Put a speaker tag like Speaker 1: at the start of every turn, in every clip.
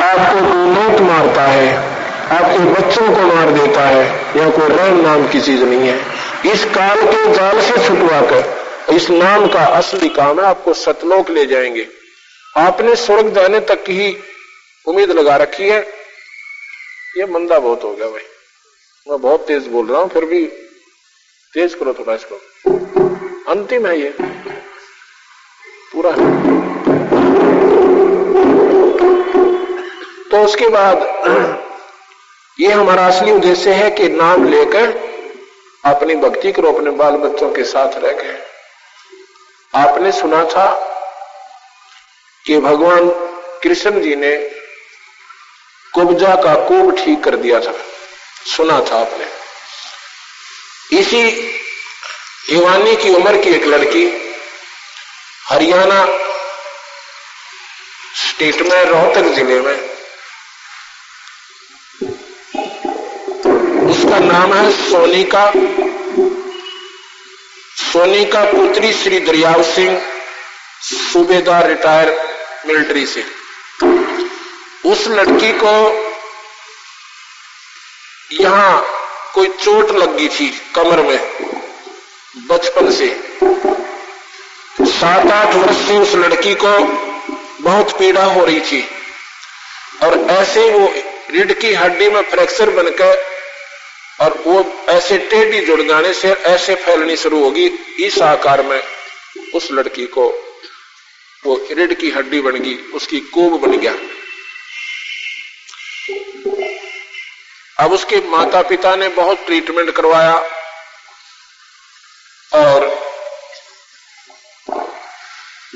Speaker 1: आपको कोई लौट मारता है, आपके बच्चों को मार देता है, यह कोई रहम नाम की चीज नहीं है। इस काल के जाल से छुटवाकर इस नाम का असली काम है, आपको सतलोक ले जाएंगे। आपने स्वर्ग जाने तक की उम्मीद लगा रखी है, ये मंदा बहुत हो गया भाई, मैं बहुत तेज बोल रहा हूं, फिर भी तेज करो थोड़ा इसको, अंतिम है ये पूरा। तो उसके बाद ये हमारा असली उद्देश्य है कि नाम लेकर अपनी भक्ति करो, अपने बाल बच्चों के साथ रह गए। आपने सुना था कि भगवान कृष्ण जी ने कुब्जा का कुब ठीक कर दिया था, सुना था आपने। इसी हिवानी की उम्र की एक लड़की हरियाणा स्टेट में रोहतक जिले में, उसका नाम है सोनिका। सोनिका पुत्री श्री दरियाव सिंह, सूबेदार रिटायर मिलिट्री से। उस लड़की को यहां कोई चोट लगी थी कमर में बचपन से। 7-8 वर्ष से उस लड़की को बहुत पीड़ा हो रही थी और ऐसे वो रीढ़ की हड्डी में फ्रैक्चर बनकर और वो ऐसे टेढ़ी जुड़ जाने से ऐसे फैलनी शुरू होगी, इस आकार में उस लड़की को वो रीढ़ की हड्डी बन गई, उसकी कोब बन गया। अब उसके माता पिता ने बहुत ट्रीटमेंट करवाया और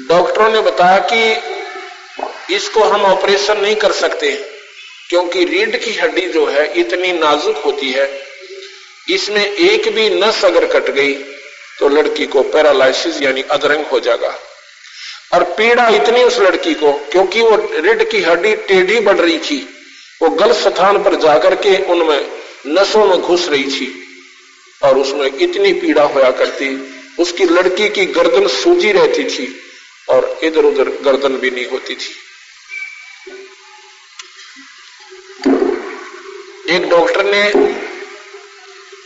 Speaker 1: डॉक्टरों ने बताया कि इसको हम ऑपरेशन नहीं कर सकते, क्योंकि रीढ़ की हड्डी जो है इतनी नाजुक होती है, इसमें एक भी नस अगर कट गई तो लड़की को पैरालाइसिस यानी अधरंग हो जाएगा। और पीड़ा इतनी उस लड़की को, क्योंकि वो रीढ़ की हड्डी टेढ़ी बढ़ रही थी, वो गलत स्थान पर जाकर के उनमें नसों में घुस रही थी और उसमें इतनी पीड़ा होया करती, उसकी लड़की की गर्दन सूजी रहती थी और इधर उधर गर्दन भी नहीं होती थी। एक डॉक्टर ने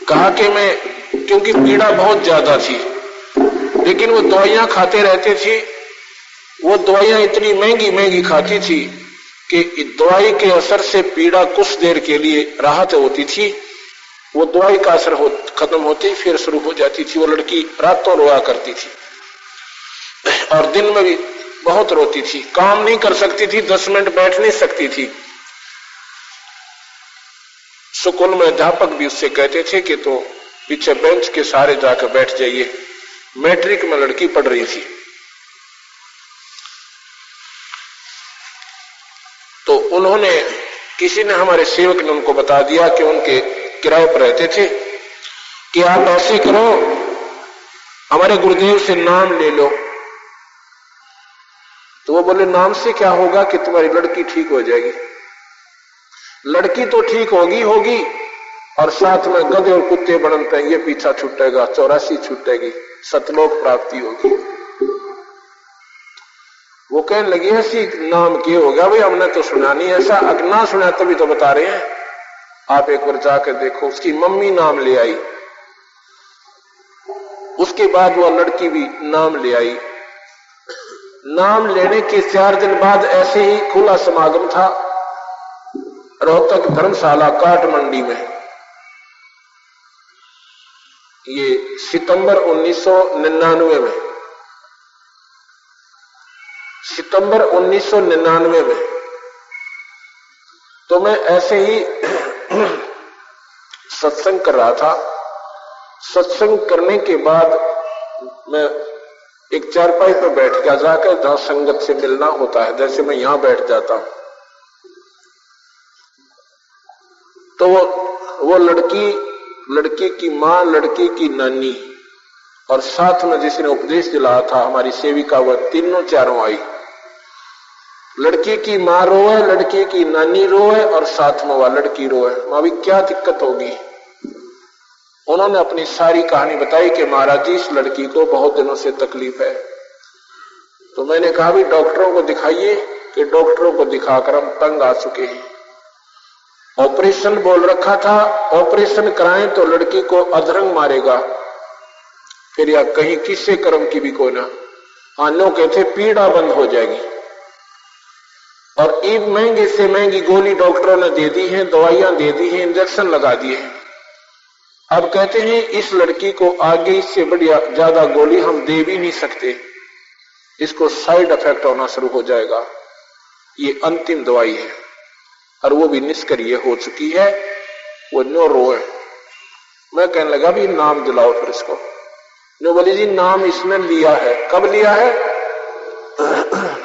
Speaker 1: कहा कि मैं, क्योंकि पीड़ा बहुत ज्यादा थी, लेकिन वो दवाइयां खाते रहते थे, वो दवाइयां इतनी महंगी महंगी खाती थी कि दवाई के असर से पीड़ा कुछ देर के लिए राहत होती थी, वो दवाई का असर खत्म होती फिर शुरू हो जाती थी। वो लड़की रातों रोया करती थी और दिन में भी बहुत रोती थी, काम नहीं कर सकती थी, 10 मिनट बैठ नहीं सकती थी। स्कूल में अध्यापक भी उससे कहते थे कि तो पीछे बेंच के सहारे जाकर बैठ जाइए। मैट्रिक में लड़की पढ़ रही थी, तो उन्होंने, किसी ने, हमारे सेवक ने उनको बता दिया कि उनके किराए पर रहते थे, कि आप ऐसे करो, हमारे गुरुदेव से नाम ले लो। तो वो बोले नाम से क्या होगा कि तुम्हारी लड़की ठीक हो जाएगी। लड़की तो ठीक होगी होगी और साथ में गधे और कुत्ते बनन पे ये पीछा छूटेगा, 84 छूटेगी, सतलोक प्राप्ति होगी। वो कहने लगी ऐसी नाम क्या हो गया भाई, हमने तो सुना नहीं ऐसा, ना सुना तभी तो बता रहे हैं, आप एक बार जाकर देखो। उसकी मम्मी नाम ले आई, उसके बाद वो लड़की भी नाम ले आई। नाम लेने के 4 दिन बाद ऐसे ही खुला समागम था रोहतक धर्मशाला काठमंडी में। ये सितंबर 1999 में, सितंबर 1999 में। तो मैं ऐसे ही सत्संग कर रहा था। सत्संग करने के बाद मैं एक चारपाई पर बैठ गया जाकर, जहां संगत से मिलना होता है, जैसे मैं यहां बैठ जाता हूं। तो वो लड़की की मां, लड़की की नानी और साथ में जिसने उपदेश दिलाया था हमारी सेविका, वह तीनों चारों आई। लड़की की मां रोए, लड़की की नानी रोए और साथ में वह लड़की रोए। मां भी क्या दिक्कत होगी। उन्होंने अपनी सारी कहानी बताई कि महाराज जी इस लड़की को बहुत दिनों से तकलीफ है। तो मैंने कहा भी डॉक्टरों को दिखाइए, कि डॉक्टरों को दिखाकर हम तंग आ चुके हैं। ऑपरेशन बोल रखा था, ऑपरेशन कराएं तो लड़की को अधरंग मारेगा, फिर या कहीं किससे कर्म की भी कोई ना, आनों कहते पीड़ा बंद हो जाएगी। और एक महंगे से महंगी गोली डॉक्टरों ने दे दी है, दवाइयां दे दी है, इंजेक्शन लगा दिए हैं। अब कहते हैं इस लड़की को आगे इससे बढ़िया ज्यादा गोली हम दे भी नहीं सकते, इसको साइड इफेक्ट होना शुरू हो जाएगा, ये अंतिम दवाई है। और वो भी निष्क्रिय हो चुकी है, वो नो रो है। मैं कहने लगा भी नाम दिलाओ फिर इसको। नो बोली जी नाम इसने लिया है। कब लिया है?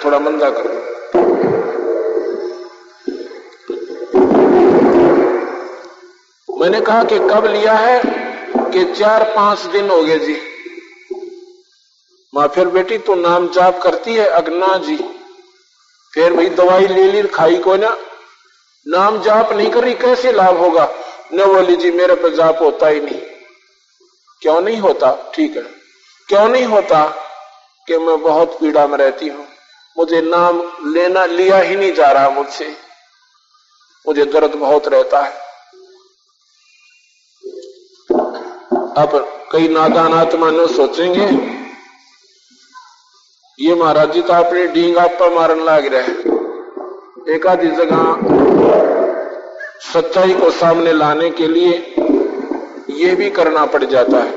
Speaker 1: थोड़ा मंदा करो। मैंने कहा कि कब लिया है? कि 4-5 दिन हो गए जी। मां फिर बेटी तू नाम जाप करती है? अगना जी। फिर भाई दवाई ले ली खाई को ना, नाम जाप नहीं कर रही कैसे लाभ होगा? न बोली जी मेरे पे जाप होता ही नहीं। क्यों नहीं होता? ठीक है, क्यों नहीं होता? कि मैं बहुत पीड़ा में रहती हूं, मुझे नाम लेना लिया ही नहीं जा रहा मुझसे, मुझे दर्द बहुत रहता है। अब कई नादान आत्मा ने सोचेंगे ये महाराज जी तो अपने डींग आप पर मारन लाग रहे हैं। एक आधी जगह सच्चाई को सामने लाने के लिए यह भी करना पड़ जाता है।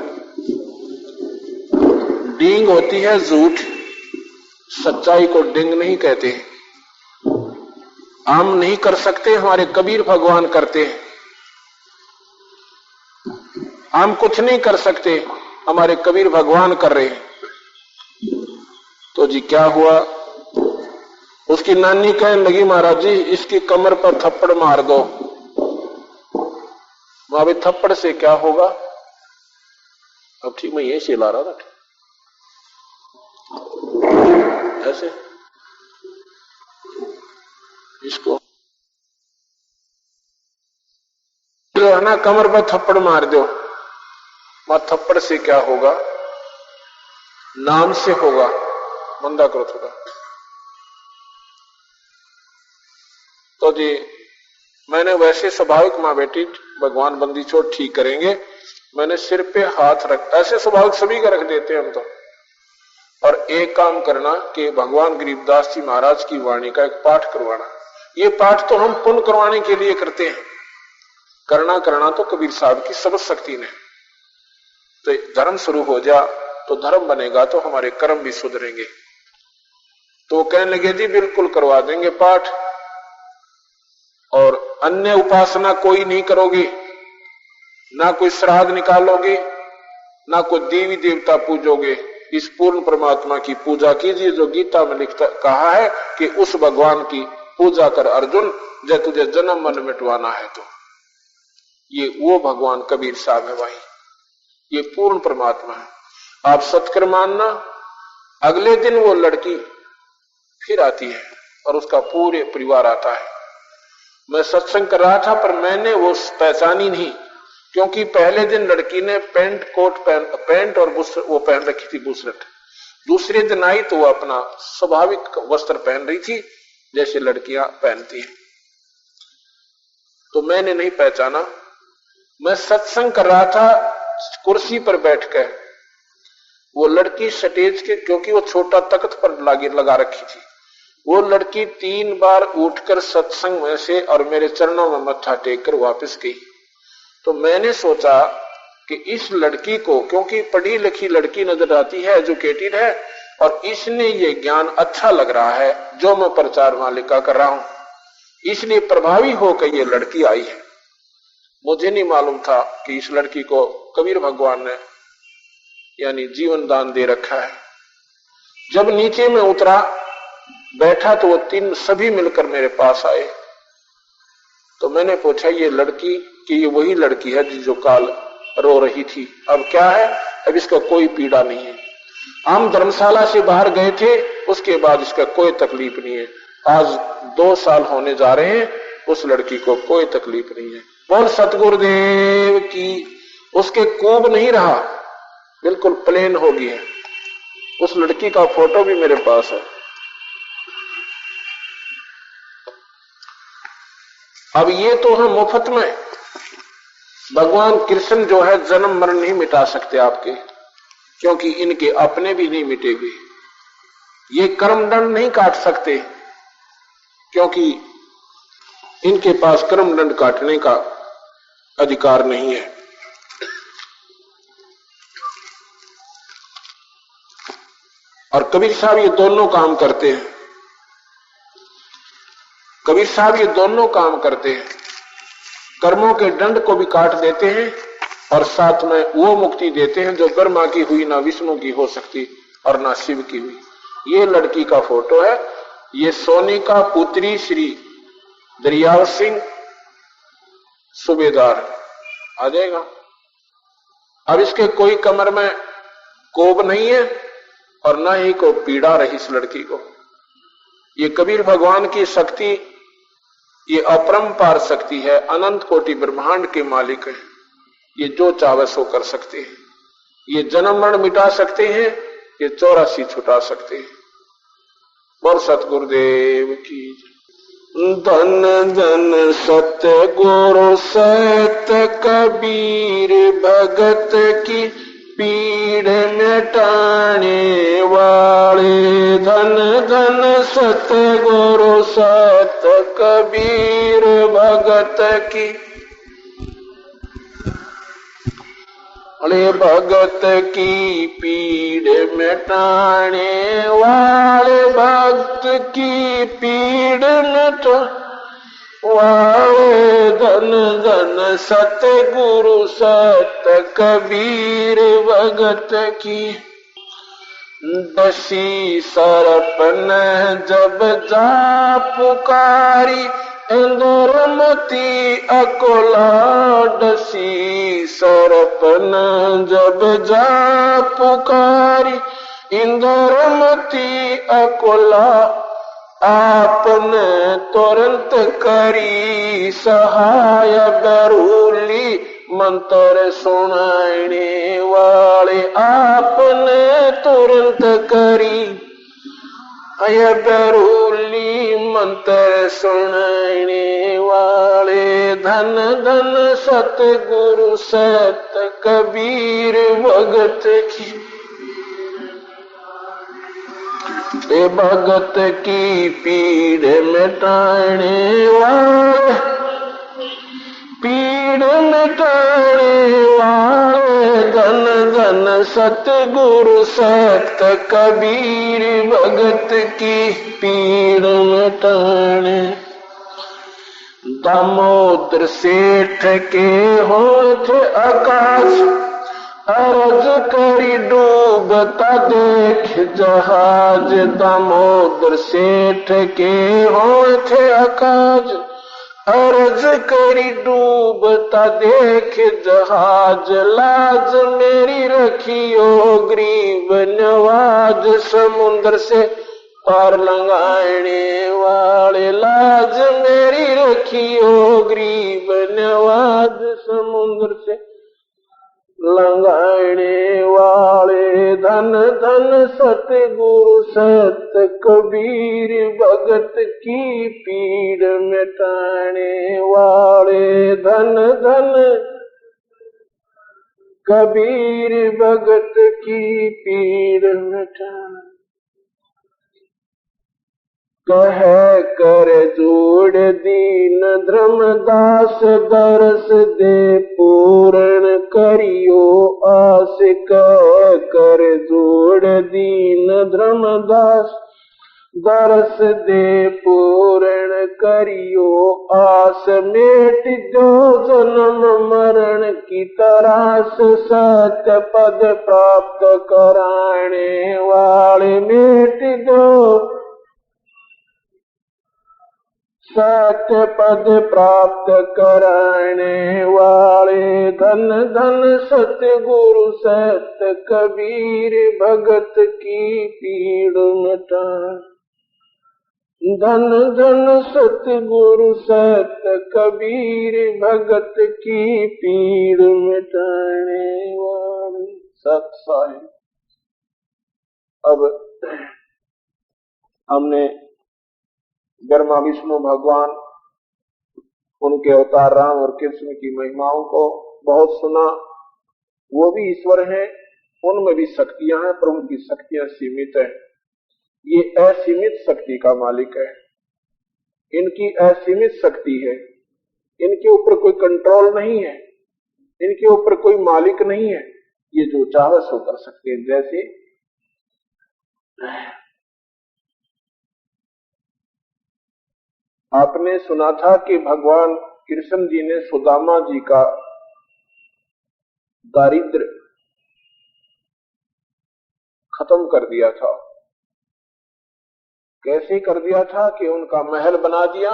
Speaker 1: डींग होती है झूठ, सच्चाई को डिंग नहीं कहते। हम नहीं कर सकते, हमारे कबीर भगवान करते हैं। हम कुछ नहीं कर सकते, हमारे कबीर भगवान कर रहे हैं। तो जी क्या हुआ? उसकी नानी कहने लगी महाराज जी इसकी कमर पर थप्पड़ मार दो। वहां भी थप्पड़ से क्या होगा? अब ठीक मैं ये चिल्ला रहा था ऐसे इसको जो है ना कमर पर थप्पड़ मार दो। वहां थप्पड़ से क्या होगा? नाम से होगा। मंदा करो थोड़ा। तो जी मैंने वैसे स्वाभाविक मां बेटी भगवान बंदी चोट ठीक करेंगे, मैंने सिर पे हाथ रख, ऐसे स्वाभाविक सभी का रख देते हैं हम तो। और एक काम करना कि भगवान गरीबदास जी महाराज की वाणी का एक पाठ करवाना। ये पाठ तो हम पुण्य करवाने के लिए करते हैं, करना तो कबीर साहब की सबक शक्ति ने। तो धर्म शुरू हो जा तो धर्म बनेगा तो हमारे कर्म भी सुधरेंगे। तो कहने लगे जी बिल्कुल करवा देंगे पाठ, और अन्य उपासना कोई नहीं करोगे, ना कोई श्राद्ध निकालोगे, ना कोई देवी देवता पूजोगे। इस पूर्ण परमात्मा की पूजा कीजिए जो गीता में लिखता कहा है कि उस भगवान की पूजा कर अर्जुन, जब तुझे जन्म मन मिटवाना है। तो ये वो भगवान कबीर साहब है भाई, ये पूर्ण परमात्मा है। आप सत्कर मानना। अगले दिन वो लड़की फिर आती है और उसका पूरे परिवार आता है। मैं सत्संग कर रहा था पर मैंने वो पहचानी नहीं, क्योंकि पहले दिन लड़की ने पैंट और वो पहन रखी थी बुशर्ट। दूसरे दिन आई तो वो अपना स्वाभाविक वस्त्र पहन रही थी जैसे लड़कियां पहनती हैं। तो मैंने नहीं पहचाना। मैं सत्संग कर रहा था कुर्सी पर बैठकर, वो लड़की स्टेज के, क्योंकि वो छोटा तख्त पर लगा रखी थी, वो लड़की 3 बार उठकर सत्संग में से और मेरे चरणों में मत्था टेक कर वापस गई। तो मैंने सोचा कि इस लड़की को, क्योंकि पढ़ी लिखी लड़की नजर आती है, एजुकेटेड है, और इसने ये ज्ञान अच्छा लग रहा है जो मैं प्रचार मालिका कर रहा हूं, इसलिए प्रभावी होकर ये लड़की आई है। मुझे नहीं मालूम था कि इस लड़की को कबीर भगवान ने यानी जीवन दान दे रखा है। जब नीचे में उतरा बैठा तो वो 3 सभी मिलकर मेरे पास आए। तो मैंने पूछा ये लड़की कि ये वही लड़की है जो काल रो रही थी, अब क्या है? अब इसका कोई पीड़ा नहीं है। हम धर्मशाला से बाहर गए थे, उसके बाद इसका कोई तकलीफ नहीं है। आज 2 साल होने जा रहे हैं, उस लड़की को कोई तकलीफ नहीं है। बोल सतगुरुदेव की। उसके कोब नहीं रहा, बिल्कुल प्लेन हो गई है। उस लड़की का फोटो भी मेरे पास है। अब ये तो हम मुफ्त में, भगवान कृष्ण जो है जन्म मरण नहीं मिटा सकते आपके, क्योंकि इनके अपने भी नहीं मिटेंगे। ये कर्मदंड नहीं काट सकते, क्योंकि इनके पास कर्मदंड काटने का अधिकार नहीं है। और कबीर साहब ये दोनों काम करते हैं। कबीर साहब ये दोनों काम करते हैं, कर्मों के दंड को भी काट देते हैं और साथ में वो मुक्ति देते हैं जो ब्रह्मा की हुई, ना विष्णु की हो सकती और ना शिव की हुई। ये लड़की का फोटो है, ये सोनिका पुत्री श्री दरियाव सिंह सूबेदार आ जाएगा। अब इसके कोई कमर में कोब नहीं है और ना ही को पीड़ा रही इस लड़की को। ये कबीर भगवान की शक्ति, ये अपरंपार शक्ति है, अनंत कोटि ब्रह्मांड के मालिक है। ये जो चाहे सो कर सकते हैं। ये जन्म मरण मिटा सकते हैं, ये 84 छुटा सकते हैं। बोल सतगुरुदेव की। धन धन सत्य गुरु सत कबीर भगत की पीड़ मिटाने वाले। धन धन सत्य गुरु सत कबीर भगत की, अरे भगत की पीड़ मिटाने वाले, भक्त की पीड़ मिटा वाले। धन धन सत्य गुरु सत कबीर भगत की। दसी सरपन जब जा पुकारी, इंद्रमती अकोला। दसी सरपन जब जा पुकारी, इंद्रमती अकोला। आपने तुरंत करी सहाय, बरूली मंत्र सुनाने वाले। आपने तुरंत करी अय बरूली मंत्र सुनाने वाले। धन धन सतगुरु सत कबीर भगत की, ते भगत की पीड़ मिटाने वाले। पीड़ मिटाने वाले, धन धन सतगुरु सत कबीर भगत की पीड़ मिटाने। दामोदर सेठ के होठ आकाश, अरज करी डूबता देख जहाज। दामोदर सेठ के होठ आकाश, अर्ज करी डूबता देख जहाज। लाज मेरी रखियो गरीब नवाज, समुद्र से पार लंघाने वाले। लाज मेरी रखियो गरीब नवाज, समुद्र से लंघाने वाले। धन धन सतगुरु सत कबीर भगत की पीड़ मिटाने वाले। धन धन कबीर भगत की पीड़ मिटाने। कह कर जोड़ दीन धर्मदास, दरस दे पूर्ण करियो आस। कह कर जोड़ दीन धर्मदास, दरस दे पूर्ण करियो आस। मेट जो जन्म मरण की तरास, सत्य पद प्राप्त कराने वाले। मेट जो सत्य पद प्राप्त कराने वाले। धन धन सत्य गुरु सत कबीर भगत की पीड़ मिटाने। धन धन सत्य गुरु सत कबीर भगत की पीड़ मिटाने वाले। सत साहिब। अब हमने ब्रह्मा विष्णु भगवान उनके अवतार राम और कृष्ण की महिमाओं को बहुत सुना। वो भी ईश्वर हैं, उनमें भी शक्तियां हैं, पर उनकी शक्तियां सीमित है। ये असीमित शक्ति का मालिक है, इनकी असीमित शक्ति है, इनके ऊपर कोई कंट्रोल नहीं है, इनके ऊपर कोई मालिक नहीं है। ये जो चाहे सो कर सकते हैं। जैसे आपने सुना था कि भगवान कृष्ण जी ने सुदामा जी का दारिद्र खत्म कर दिया था। कैसे कर दिया था कि उनका महल बना दिया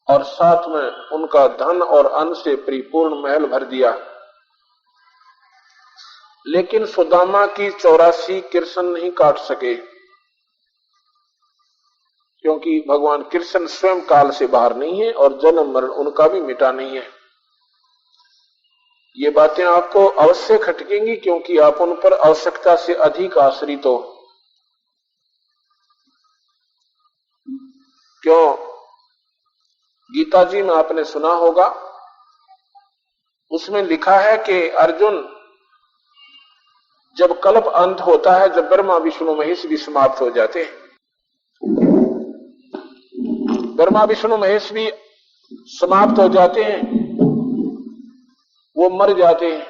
Speaker 1: और साथ में उनका धन और अन्न से परिपूर्ण महल भर दिया। लेकिन सुदामा की 84 कृष्ण नहीं काट सके, क्योंकि भगवान कृष्ण स्वयं काल से बाहर नहीं है और जन्म मरण उनका भी मिटा नहीं है। ये बातें आपको अवश्य खटकेंगी, क्योंकि आप उन पर आवश्यकता से अधिक आश्रित हो। क्यों? गीता जी में आपने सुना होगा, उसमें लिखा है कि अर्जुन, जब कल्प अंत होता है, जब ब्रह्मा विष्णु महेश भी समाप्त हो जाते हैं, ब्रह्मा विष्णु महेश भी समाप्त हो जाते हैं, वो मर जाते हैं,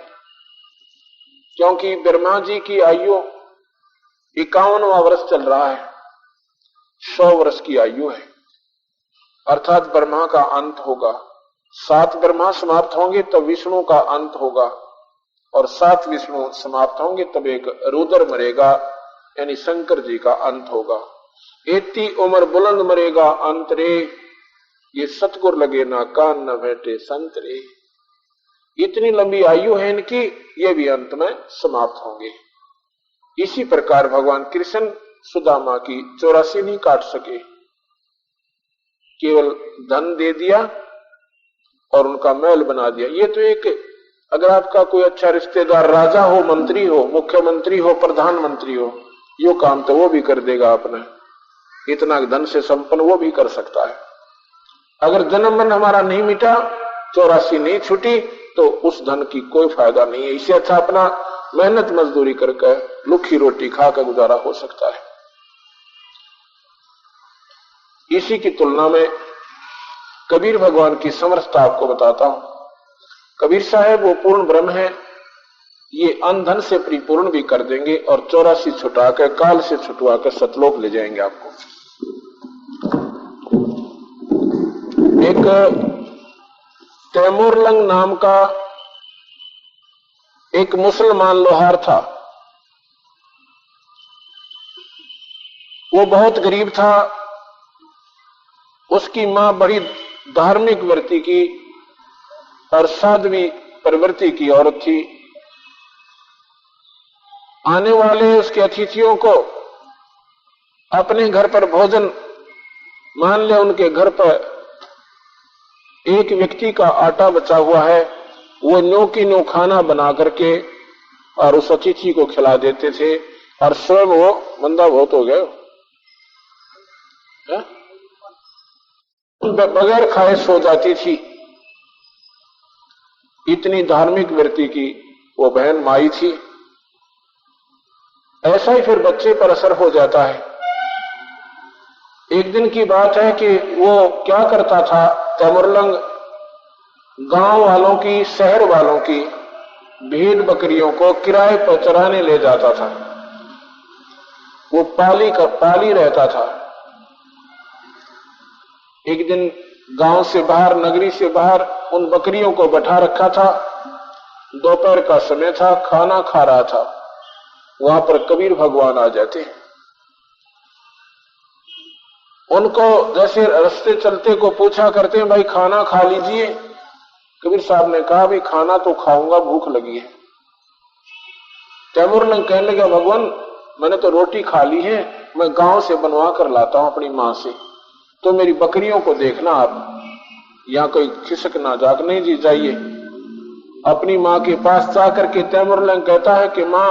Speaker 1: क्योंकि ब्रह्मा जी की आयु 51वां वर्ष चल रहा है, 100 वर्ष की आयु है, अर्थात ब्रह्मा का अंत होगा। 7 ब्रह्मा समाप्त होंगे तब विष्णु का अंत होगा, और 7 विष्णु समाप्त होंगे तब एक रुद्र मरेगा, यानी शंकर जी का अंत होगा। एती उम्र बुलंद मरेगा अंतरे, ये सतगुर लगे ना कान न बैठे संतरे। इतनी लंबी आयु है इनकी, ये भी अंत में समाप्त होंगे। इसी प्रकार भगवान कृष्ण सुदामा की 84 नहीं काट सके, केवल धन दे दिया और उनका महल बना दिया। ये तो एक, अगर आपका कोई अच्छा रिश्तेदार राजा हो, मंत्री हो, मुख्यमंत्री हो, प्रधानमंत्री हो, यो काम तो वो भी कर देगा अपना, इतना धन से संपन्न वो भी कर सकता है। अगर जन्म मन हमारा नहीं मिटा, 84 नहीं छूटी, तो उस धन की कोई फायदा नहीं है। इससे अच्छा अपना मेहनत मजदूरी करके लुखी रोटी खाकर गुजारा हो सकता है। इसी की तुलना में कबीर भगवान की समर्थता आपको बताता हूं। कबीर साहब वो पूर्ण ब्रह्म है, ये अन्न धन से परिपूर्ण भी कर देंगे और 84 छुटा कर, काल से छुटवा कर सतलोक ले जाएंगे आपको। एक तैमूरलंग नाम का एक मुसलमान लोहार था। वो बहुत गरीब था। उसकी मां बड़ी धार्मिक वृत्ति की और साध्वी प्रवृत्ति की औरत थी। आने वाले उसके अतिथियों को अपने घर पर भोजन, मान ले उनके घर पर एक व्यक्ति का आटा बचा हुआ है, वो नो की नो खाना बना करके और उस अतिथि को खिला देते थे, और स्वयं वो मंदा बहुत हो गए, बगैर खाए सो जाती थी। इतनी धार्मिक वृत्ति की वो बहन माई थी। ऐसा ही फिर बच्चे पर असर हो जाता है। एक दिन की बात है कि वो क्या करता था, तैमूरलंग गांव वालों की, शहर वालों की भेड़ बकरियों को किराए पर चराने ले जाता था। वो पाली रहता था। एक दिन गांव से बाहर, नगरी से बाहर उन बकरियों को बैठा रखा था। दोपहर का समय था, खाना खा रहा था। वहां पर कबीर भगवान आ जाते हैं। उनको जैसे रास्ते चलते को पूछा करते हैं, भाई खाना खा लीजिए। कबीर साहब ने कहा, भाई खाना तो खाऊंगा, भूख लगी है। तैमूरलंग कहने लगा, भगवान मैंने तो रोटी खा ली है, मैं गांव से बनवा कर लाता हूं अपनी मां से, तो मेरी बकरियों को देखना आप, यहां कोई खिसक ना जाग नहीं जी जाइए। अपनी मां के पास जाकर के तैमूरलंग कहता है कि मां,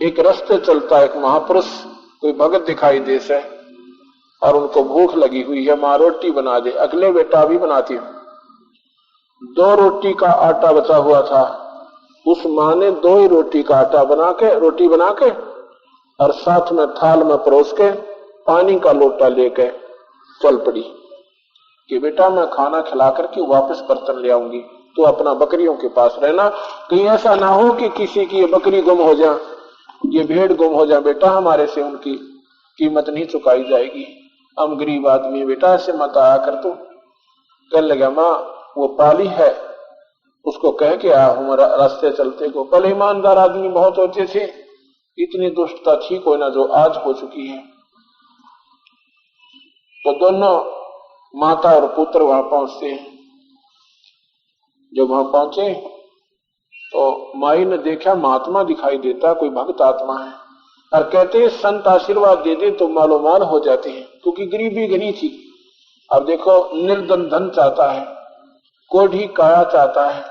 Speaker 1: एक रास्ते चलता एक महापुरुष, कोई भगत दिखाई दे से, और उनको भूख लगी हुई है, माँ रोटी बना दे। अगले बेटा भी बनाती हूं। 2 रोटी का आटा बचा हुआ था, उस माँ ने 2 ही रोटी का आटा रोटी बना के और साथ में थाल में परोस के पानी का लोटा लेके चल पड़ी कि बेटा मैं खाना खिला करके वापस बर्तन ले आऊंगी, तो अपना बकरियों के पास रहना, कहीं ऐसा ना हो कि किसी की ये बकरी गुम हो जाए, ये भेड़ गुम हो जाए, बेटा हमारे से उनकी कीमत नहीं चुकाई जाएगी, हम गरीब आदमी, बेटा ऐसे मत आया कर। तू कहने लगा माँ वो पाली है, उसको कह के आया हूं रास्ते चलते को। पहले ईमानदार आदमी बहुत होते थे, इतनी दुष्टता थी कोई ना जो आज हो चुकी है। तो दोनों माता और पुत्र वहां पहुंचते हैं। जब वहां पहुंचे तो माई ने देखा महात्मा दिखाई देता, कोई भक्त आत्मा है, और कहते संत आशीर्वाद दे दे तो मालो माल हो जाते हैं, क्योंकि गरीबी घनी थी। अब देखो निर्धन धन चाहता है, कोढ़ी काया चाहता है,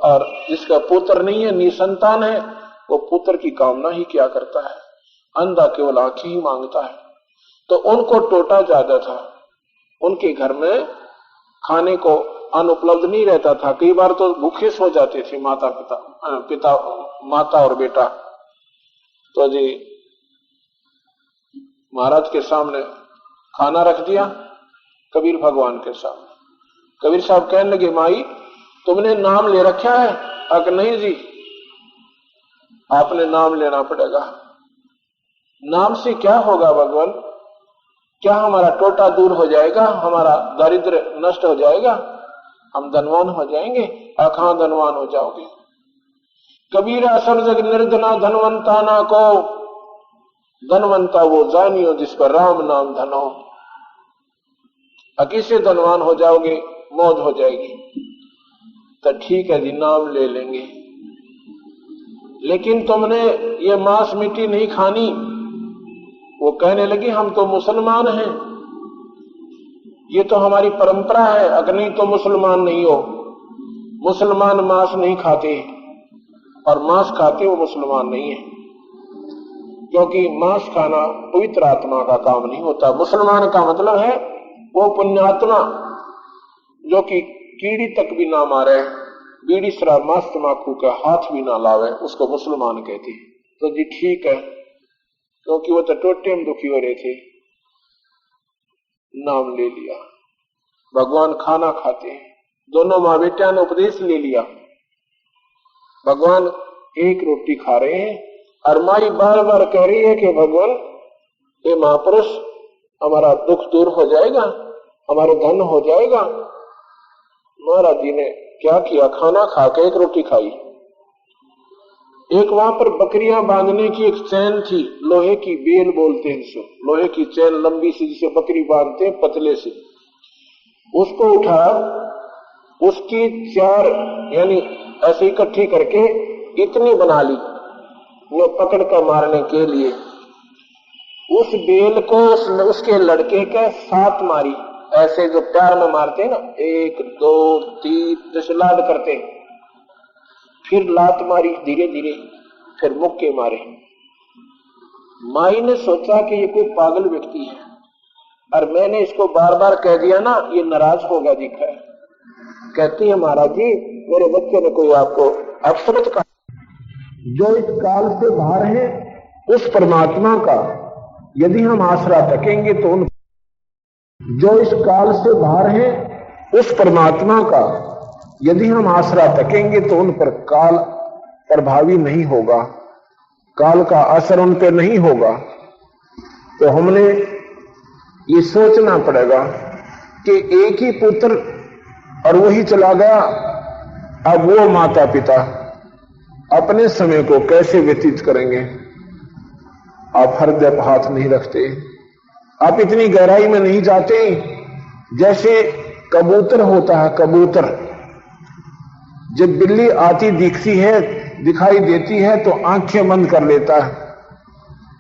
Speaker 1: और जिसका पुत्र नहीं है, निसंतान है, वो पुत्र की कामना ही क्या करता है, अंधा केवल आंखें ही मांगता है। तो उनको टोटा ज्यादा था, उनके घर में खाने को अनुपलब्ध नहीं रहता था, कई बार तो भूखे सो जाते थे माता और बेटा। तो जी महाराज के सामने खाना रख दिया, कबीर भगवान के सामने। कबीर साहब कहने लगे माई तुमने नाम ले रखा है? अक नहीं जी, आपने नाम लेना पड़ेगा। नाम से क्या होगा भगवान? क्या हमारा टोटा दूर हो जाएगा, हमारा दारिद्र्य नष्ट हो जाएगा, हम धनवान हो जाएंगे? कहां धनवान हो जाओगे? कबीरा सब जग निर्धना धनवंता ना को, धनवंता वो जानियो जिस पर राम नाम धनो। किससे धनवान हो जाओगे? मौज हो जाएगी। तो ठीक है जी, नाम ले लेंगे, लेकिन तुमने ये मांस मिट्टी नहीं खानी। वो कहने लगी हम तो मुसलमान हैं, ये तो हमारी परंपरा है, अगर नहीं तो मुसलमान नहीं हो। मुसलमान मांस नहीं खाते, और मांस खाते वो मुसलमान नहीं है, क्योंकि मांस खाना पवित्र आत्मा का काम नहीं होता। मुसलमान का मतलब है वो पुण्यात्मा जो कि कीड़ी तक भी ना मारे, बीड़ी शराब मांस तमाकू का हाथ भी ना लावे, उसको मुसलमान कहते हैं। तो जी ठीक है, क्योंकि वो तो टोटे में दुखी हो रहे थे, नाम ले लिया। भगवान खाना खाते हैं, दोनों माँ बेटिया ने उपदेश ले लिया। भगवान एक रोटी खा रहे हैं और माई बार बार कह रही है कि भगवान ये महापुरुष हमारा दुख दूर हो जाएगा, हमारे धन हो जाएगा। महाराज जी ने क्या किया, खाना खा के एक रोटी खाई। एक वहां पर बकरियां बांधने की एक चैन थी, लोहे की बेल बोलते हैं इसको, लोहे की चैन लंबी सी जिसे बकरी बांधते हैं पतले से, उसको उठा, उसकी 4 यानी ऐसे इकट्ठी करके इतनी बना ली वो पकड़ कर मारने के लिए। उस बेल को उसके लड़के के 7 मारी, ऐसे जो प्यार में मारते हैं ना, 1 2 3 जैसे लाड करते, फिर लात मारी धीरे धीरे, फिर मुक्के मारे। माई ने सोचा कि ये कोई पागल व्यक्ति है, और मैंने इसको बार बार कह दिया ना, ये नाराज होगा दिखा है। कहती है महाराज जी मेरे बच्चे ने कोई आपको अपशब्द कहा, जो इस काल से बाहर है उस परमात्मा का यदि हम आसरा तकेंगे तो उन, जो इस काल से बाहर है उस परमात्मा का यदि हम आसरा तकेंगे तो उन पर काल प्रभावी नहीं होगा, काल का असर उन पर नहीं होगा। तो हमने ये सोचना पड़ेगा कि एक ही पुत्र और वही चला गया, अब वो माता पिता अपने समय को कैसे व्यतीत करेंगे? आप हृदय पर हाथ नहीं रखते, आप इतनी गहराई में नहीं जाते। जैसे कबूतर होता है, कबूतर जब बिल्ली आती दिखती है, दिखाई देती है तो आंखें बंद कर लेता है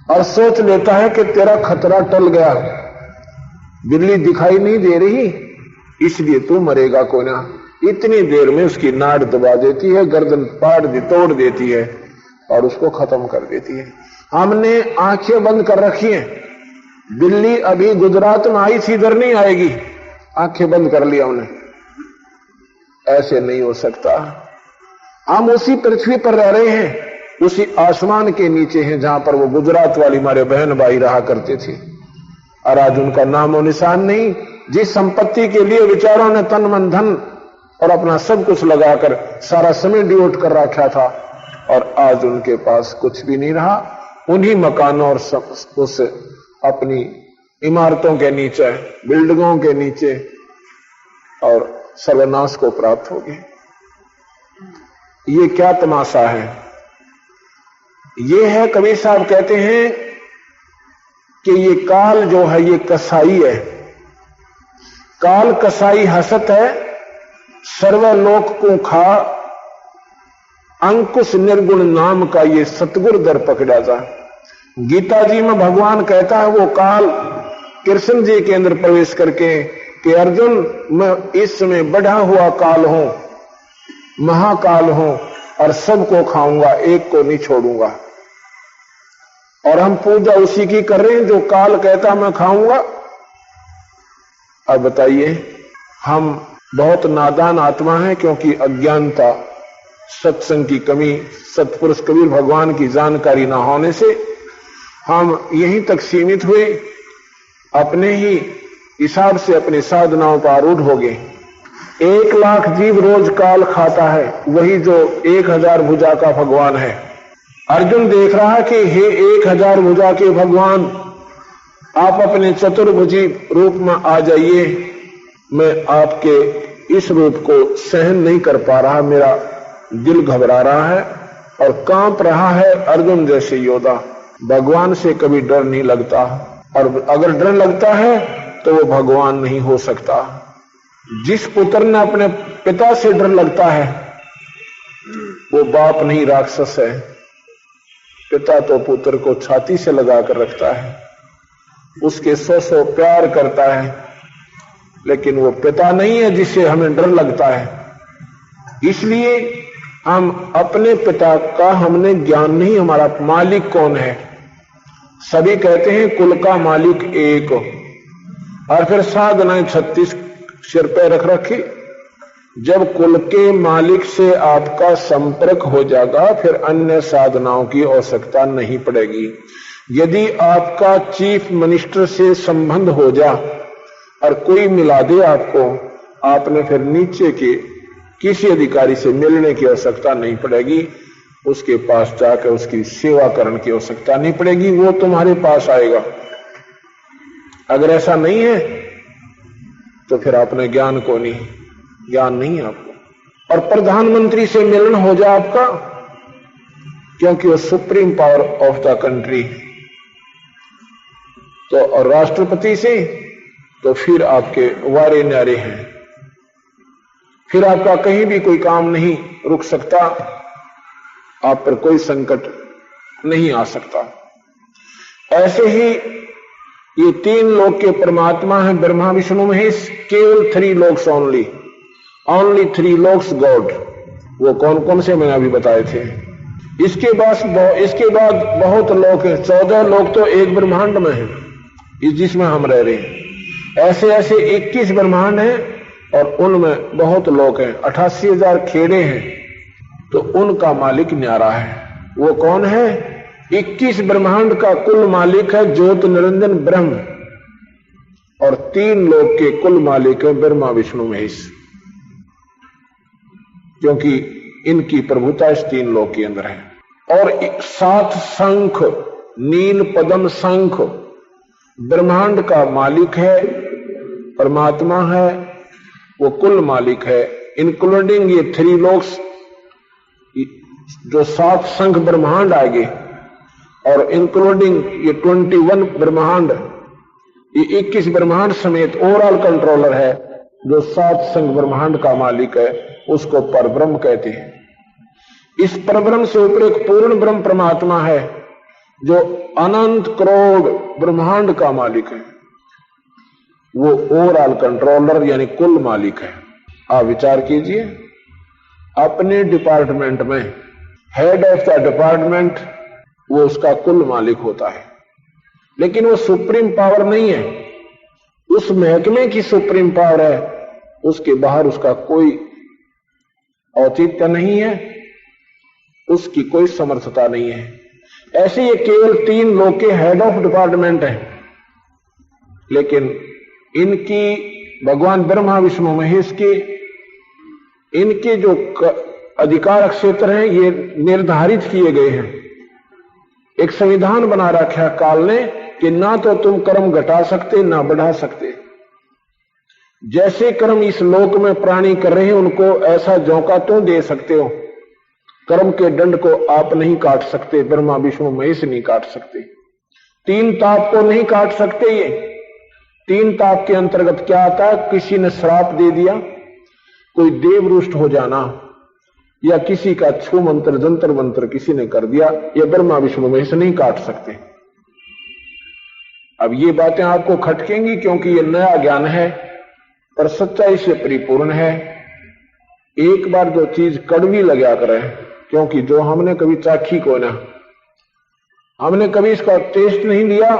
Speaker 1: और सोच लेता है कि तेरा खतरा टल गया, बिल्ली दिखाई नहीं दे रही इसलिए तू मरेगा कोई ना। इतनी देर में उसकी नाड़ दबा देती है, गर्दन तोड़ देती है और उसको खत्म कर देती है। हमने आंखें बंद कर रखी हैं, बिल्ली अभी गुजरात में आई थी, इधर नहीं आएगी, आंखें बंद कर लिया उन्हें। ऐसे नहीं हो सकता। हम उसी पृथ्वी पर रह रहे हैं, उसी आसमान के नीचे हैं जहां पर वो गुजरात वाली हमारे बहन भाई रहा करते थे, और आज उनका नामो निशान नहीं। जिस संपत्ति के लिए विचारों ने तन मन धन और अपना सब कुछ लगाकर सारा समय डिवोट कर रखा था, और आज उनके पास कुछ भी नहीं रहा। उन्हीं मकानों और उस अपनी इमारतों के नीचे, बिल्डिंगों के नीचे और सर्वनाश को प्राप्त हो गए। ये क्या तमाशा है? ये है, कबीर साहब कहते हैं कि ये काल जो है ये कसाई है। काल कसाई हसत है, सर्वलोक को खा, अंकुश निर्गुण नाम का ये सतगुर दर पकड़ा जा। गीता जी में भगवान कहता है वो काल कृष्ण जी के अंदर प्रवेश करके कि अर्जुन मैं इस समय बढ़ा हुआ काल हूं, महाकाल हूं, और सबको खाऊंगा, एक को नहीं छोड़ूंगा। और हम पूजा उसी की कर रहे हैं जो काल कहता मैं खाऊंगा। अब बताइए, हम बहुत नादान आत्मा हैं, क्योंकि अज्ञानता, सत्संग की कमी, सत्पुरुष कबीर भगवान की जानकारी ना होने से हम यहीं तक सीमित हुए, अपने ही हिसाब से अपनी साधनाओं पर आरूढ़ हो गए। 1 लाख जीव रोज काल खाता है, वही जो 1000 भुजा का भगवान है। अर्जुन देख रहा है कि हे 1000 भुजा के भगवान, आप अपने चतुर्भुजी रूप में आ जाइए, मैं आपके इस रूप को सहन नहीं कर पा रहा, मेरा दिल घबरा रहा है और कांप रहा है। अर्जुन जैसे योद्धा, भगवान से कभी डर नहीं लगता, और अगर डर लगता है तो वो भगवान नहीं हो सकता। जिस पुत्र ने अपने पिता से डर लगता है वो बाप नहीं, राक्षस है। पिता तो पुत्र को छाती से लगाकर रखता है, उसके 100 प्यार करता है, लेकिन वो पिता नहीं है जिससे हमें डर लगता है। इसलिए हम अपने पिता का हमने ज्ञान नहीं, हमारा मालिक कौन है। सभी कहते हैं कुल का मालिक एक, और फिर साधनाएं 36 सिर पे रख रखी। जब कुल के मालिक से आपका संपर्क हो जाएगा, फिर अन्य साधनाओं की आवश्यकता नहीं पड़ेगी। यदि आपका चीफ मिनिस्टर से संबंध हो जा और कोई मिला दे आपको, आपने फिर नीचे के किसी अधिकारी से मिलने की आवश्यकता नहीं पड़ेगी, उसके पास जाकर उसकी सेवा करने की आवश्यकता नहीं पड़ेगी, वो तुम्हारे पास आएगा। अगर ऐसा नहीं है तो फिर आपने ज्ञान को नहीं, ज्ञान नहीं है आपको। और प्रधानमंत्री से मिलन हो जाए आपका, क्योंकि वो supreme power of the country, तो और राष्ट्रपति से, तो फिर आपके वारे न्यारे हैं, फिर आपका कहीं भी कोई काम नहीं रुक सकता, आप पर कोई संकट नहीं आ सकता। ऐसे ही ये 3 लोक के परमात्मा हैं, ब्रह्मा विष्णु महेश, केवल 3 लोक्स ओनली 3 लोक्स गॉड। वो कौन कौन से मैंने अभी बताए थे। इसके बाद बहुत लोक हैं, 14 लोक तो एक ब्रह्मांड में है, जिसमें हम रह रहे हैं। ऐसे 21 ब्रह्मांड हैं और उनमें बहुत लोक हैं, 88,000 खेड़े हैं, तो उनका मालिक न्यारा है। वो कौन है? 21 ब्रह्मांड का कुल मालिक है ज्योत निरंजन ब्रह्म, और 3 लोक के कुल मालिक है ब्रह्मा विष्णु महेश, क्योंकि इनकी प्रभुता इस 3 लोक के अंदर है। और 7 शंख, नील पद्म शंख ब्रह्मांड का मालिक है, परमात्मा है, वो कुल मालिक है, इंक्लूडिंग ये 3 लोक्स, जो 7 शंख ब्रह्मांड आएंगे, और इंक्लूडिंग ये 21 ब्रह्मांड, ये 21 ब्रह्मांड समेत ओवरऑल कंट्रोलर है, जो 7 शंख ब्रह्मांड का मालिक है, उसको परब्रह्म कहते हैं। इस परब्रह्म से ऊपर एक पूर्ण ब्रह्म परमात्मा है, जो अनंत करोड़ ब्रह्मांड का मालिक है, वो ओवरऑल कंट्रोलर यानी कुल मालिक है। आप विचार कीजिए, अपने डिपार्टमेंट में हेड ऑफ द डिपार्टमेंट वो उसका कुल मालिक होता है। लेकिन वो सुप्रीम पावर नहीं है, उस महकमे की सुप्रीम पावर है, उसके बाहर उसका कोई औचित्य नहीं है, उसकी कोई समर्थता नहीं है। ऐसे ये केवल 3 लोग के हेड ऑफ डिपार्टमेंट हैं, लेकिन इनकी भगवान ब्रह्मा विष्णु महेश के इनके जो अधिकार क्षेत्र हैं ये निर्धारित किए गए हैं। एक संविधान बना रखा है काल ने कि ना तो तुम कर्म घटा सकते ना बढ़ा सकते। जैसे कर्म इस लोक में प्राणी कर रहे हैं उनको ऐसा झोंका तो दे सकते हो, कर्म के दंड को आप नहीं काट सकते, ब्रह्मा विष्णु महेश नहीं काट सकते। 3 ताप को नहीं काट सकते। ये 3 ताप के अंतर्गत क्या आता है? किसी ने श्राप दे दिया, कोई देवरुष्ट हो जाना, या किसी का छू मंत्र जंतर मंत्र किसी ने कर दिया, ये ब्रह्मा विष्णु महेश नहीं काट सकते। अब ये बातें आपको खटकेंगी क्योंकि ये नया ज्ञान है, पर सच्चाई से परिपूर्ण है। एक बार जो चीज कड़वी लगा करे, क्योंकि जो हमने कभी चाखी को ना, हमने कभी इसका टेस्ट नहीं लिया,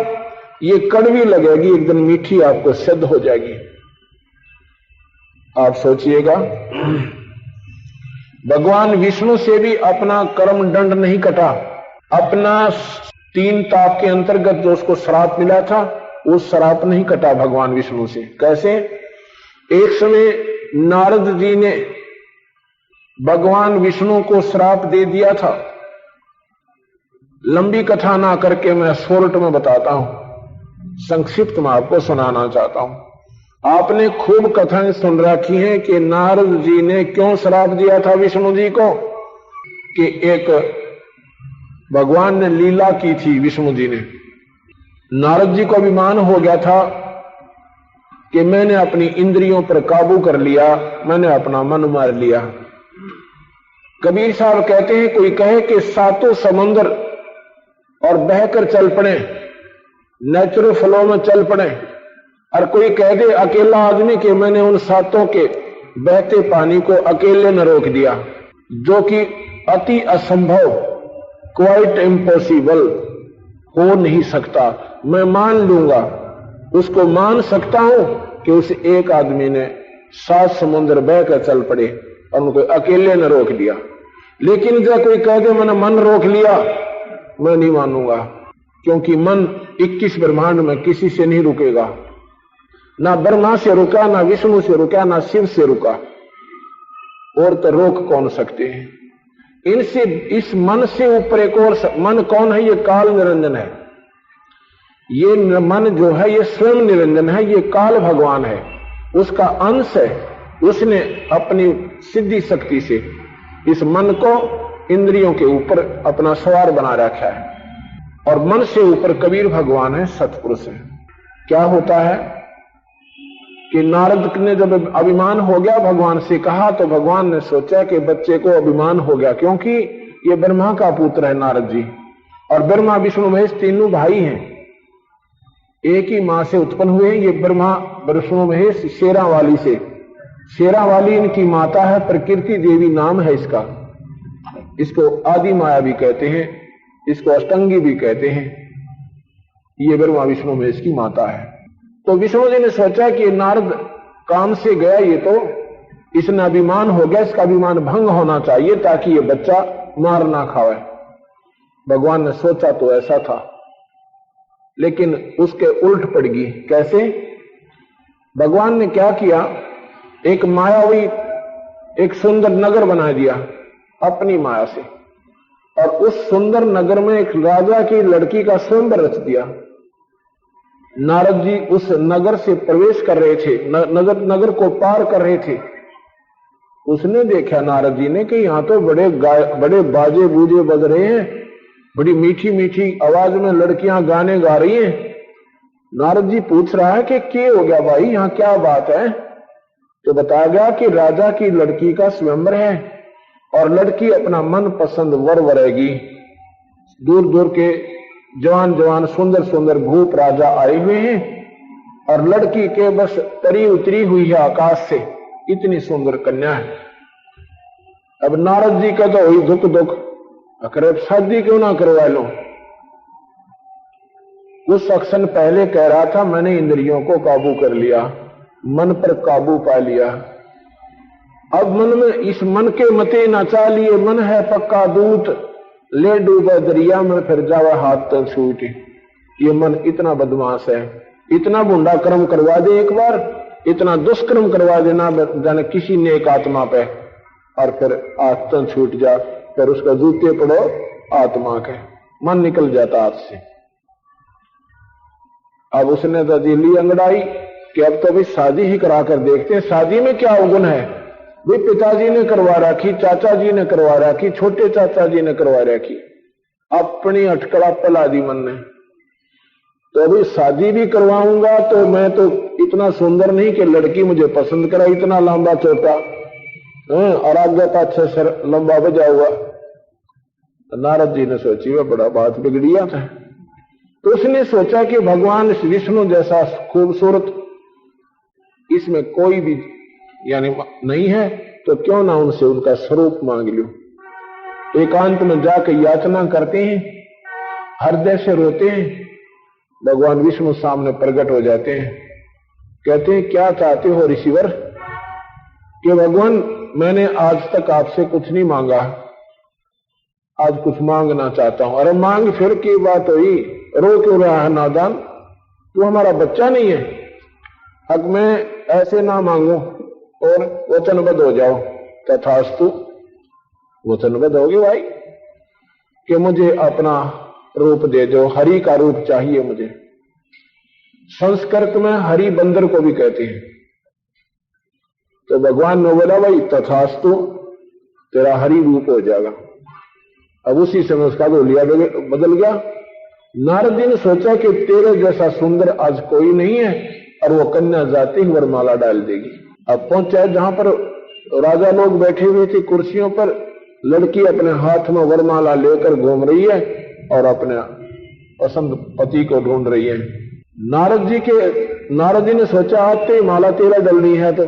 Speaker 1: ये कड़वी लगेगी, एक दिन मीठी आपको सिद्ध हो जाएगी। आप सोचिएगा, भगवान विष्णु से भी अपना कर्म दंड नहीं कटा, अपना 3 ताप के अंतर्गत जो उसको श्राप मिला था वो श्राप नहीं कटा भगवान विष्णु से। कैसे? एक समय नारद जी ने भगवान विष्णु को श्राप दे दिया था। लंबी कथा ना करके मैं शॉर्ट में बताता हूं, संक्षिप्त में आपको सुनाना चाहता हूं। आपने खूब कथाएं सुन रखी हैं कि नारद जी ने क्यों श्राप दिया था विष्णु जी को, कि एक भगवान ने लीला की थी विष्णु जी ने। नारद जी को अभिमान हो गया था कि मैंने अपनी इंद्रियों पर काबू कर लिया, मैंने अपना मन मार लिया। कबीर साहब कहते हैं, कोई कहे कि 7 समुद्र और बहकर चल पड़े, नेचुरल फ्लो में चल पड़े, और कोई कह दे अकेला आदमी कि मैंने उन 7 के बहते पानी को अकेले न रोक दिया, जो कि अति असंभव, क्वाइट इम्पॉसिबल, हो नहीं सकता। मैं मान लूंगा, उसको मान सकता हूं कि उस एक आदमी ने 7 समुद्र बहकर चल पड़े और उनको अकेले न रोक दिया। लेकिन जब कोई कह दे मैंने मन रोक लिया, मैं नहीं मानूंगा, क्योंकि मन 21 ब्रह्मांड में किसी से नहीं रुकेगा। ना ब्रह्मा से रुका, ना विष्णु से रुका, ना शिव से रुका, और तो रोक कौन सकते हैं इनसे? इस मन से ऊपर एक और मन कौन है? ये काल निरंजन है। ये मन जो है ये स्वयं निरंजन है, ये काल भगवान है, उसका अंश है। उसने अपनी सिद्धि शक्ति से इस मन को इंद्रियों के ऊपर अपना सवार बना रखा है, और मन से ऊपर कबीर भगवान है, सतपुरुष है। क्या होता है कि नारद ने जब अभिमान हो गया भगवान से कहा, तो भगवान ने सोचा कि बच्चे को अभिमान हो गया, क्योंकि ये ब्रह्मा का पुत्र है नारद जी, और ब्रह्मा विष्णु महेश तीनों भाई हैं, एक ही मां से उत्पन्न हुए। ये ब्रह्मा विष्णु महेश शेरावाली से, शेरावाली इनकी माता है, प्रकृति देवी नाम है इसका। इसको आदि माया भी कहते हैं, इसको अष्टंगी भी कहते हैं। ये ब्रह्मा विष्णु महेश की माता है। तो विष्णु जी ने सोचा कि नारद काम से गया, ये तो इसने अभिमान हो गया, इसका अभिमान भंग होना चाहिए ताकि ये बच्चा मार ना खावे। भगवान ने सोचा तो ऐसा था, लेकिन उसके उल्ट पड़ गई। कैसे? भगवान ने क्या किया, एक मायावी एक सुंदर नगर बना दिया अपनी माया से, और उस सुंदर नगर में एक राजा की लड़की का स्वयंवर रच दिया। नारद जी उस नगर से प्रवेश कर रहे थे, नगर को पार कर रहे थे। उसने देखा नारद जी ने कि यहां तो बड़े बाजे बूजे बज रहे हैं, बड़ी मीठी मीठी आवाज में लड़कियां गाने गा रही हैं। नारद जी पूछ रहा है कि क्या हो गया भाई, यहां क्या बात है? तो बताया गया कि राजा की लड़की का स्वयंवर है, और लड़की अपना मन पसंद वर वरेगी। दूर दूर के जवान जवान सुंदर सुंदर भूप राजा आए हुए हैं, और लड़की के बस तरी उतरी हुई है आकाश से, इतनी सुंदर कन्या है। अब नारद जी का तो हुई दुख दुख, अगर शादी क्यों ना करवा लो। कुछ क्षण पहले कह रहा था मैंने इंद्रियों को काबू कर लिया, मन पर काबू पा लिया। अब मन में इस मन के मते न चालिए, मन है पक्का दूत, ले डूबे दरिया में फिर जावे हाथ तो छूट। ये मन इतना बदमाश है, इतना बुंडा कर्म करवा दे एक बार, इतना दुष्कर्म करवा देना जाने किसी नेक आत्मा पे, और फिर हाथ तो छूट जा, फिर उसका जूते पड़ो आत्मा के, मन निकल जाता हाथ से। अब उसने तो दिल्ली अंगड़ाई कि अब तो भाई शादी ही करा कर देखते हैं, शादी में क्या अवगुण है भाई। पिताजी ने करवा रखी, चाचा जी ने करवा रखी, छोटे चाचा जी ने करवा रखी, अपनी अटकड़ा पला दी मन ने। तो अभी शादी भी करवाऊंगा तो मैं तो इतना सुंदर नहीं कि लड़की मुझे पसंद करे, इतना लंबा चौटा और आगे पाछे सर लंबा बजा हुआ। नारद जी ने सोची वह बड़ा बात बिगड़िया था। तो उसने सोचा कि भगवान विष्णु जैसा खूबसूरत इसमें कोई भी यानी नहीं है, तो क्यों ना उनसे उनका स्वरूप मांग लूं। एकांत में जाकर याचना करते हैं, हृदय से रोते हैं, भगवान विष्णु सामने प्रकट हो जाते हैं। कहते हैं क्या चाहते हो ऋषिवर? कि भगवान मैंने आज तक आपसे कुछ नहीं मांगा, आज कुछ मांगना चाहता हूं। अरे मांग फिर की बात हुई, रो क्यों रहा है नादान, तू हमारा बच्चा नहीं है। अब मैं ऐसे ना मांगू और वचनबद्ध हो जाओ। तथास्तु, वचनबद्ध होगे भाई कि मुझे अपना रूप दे दो, हरि का रूप चाहिए मुझे। संस्कृत में हरि बंदर को भी कहते हैं। तो भगवान ने बोला भाई तथास्तु, तेरा हरि रूप हो जाएगा। अब उसी समय उसका गोलिया बदल गया। नारद जी ने सोचा कि तेरे जैसा सुंदर आज कोई नहीं है, और वो कन्या जाते ही वरमाला डाल देगी। अब पहुंचा जहां पर राजा लोग बैठे हुए थे कुर्सियों पर, लड़की अपने हाथ में वरमाला लेकर घूम रही है और अपने पसंद पति को ढूंढ रही है। नारद जी ने सोचा आते माला तेरा डलनी है। तो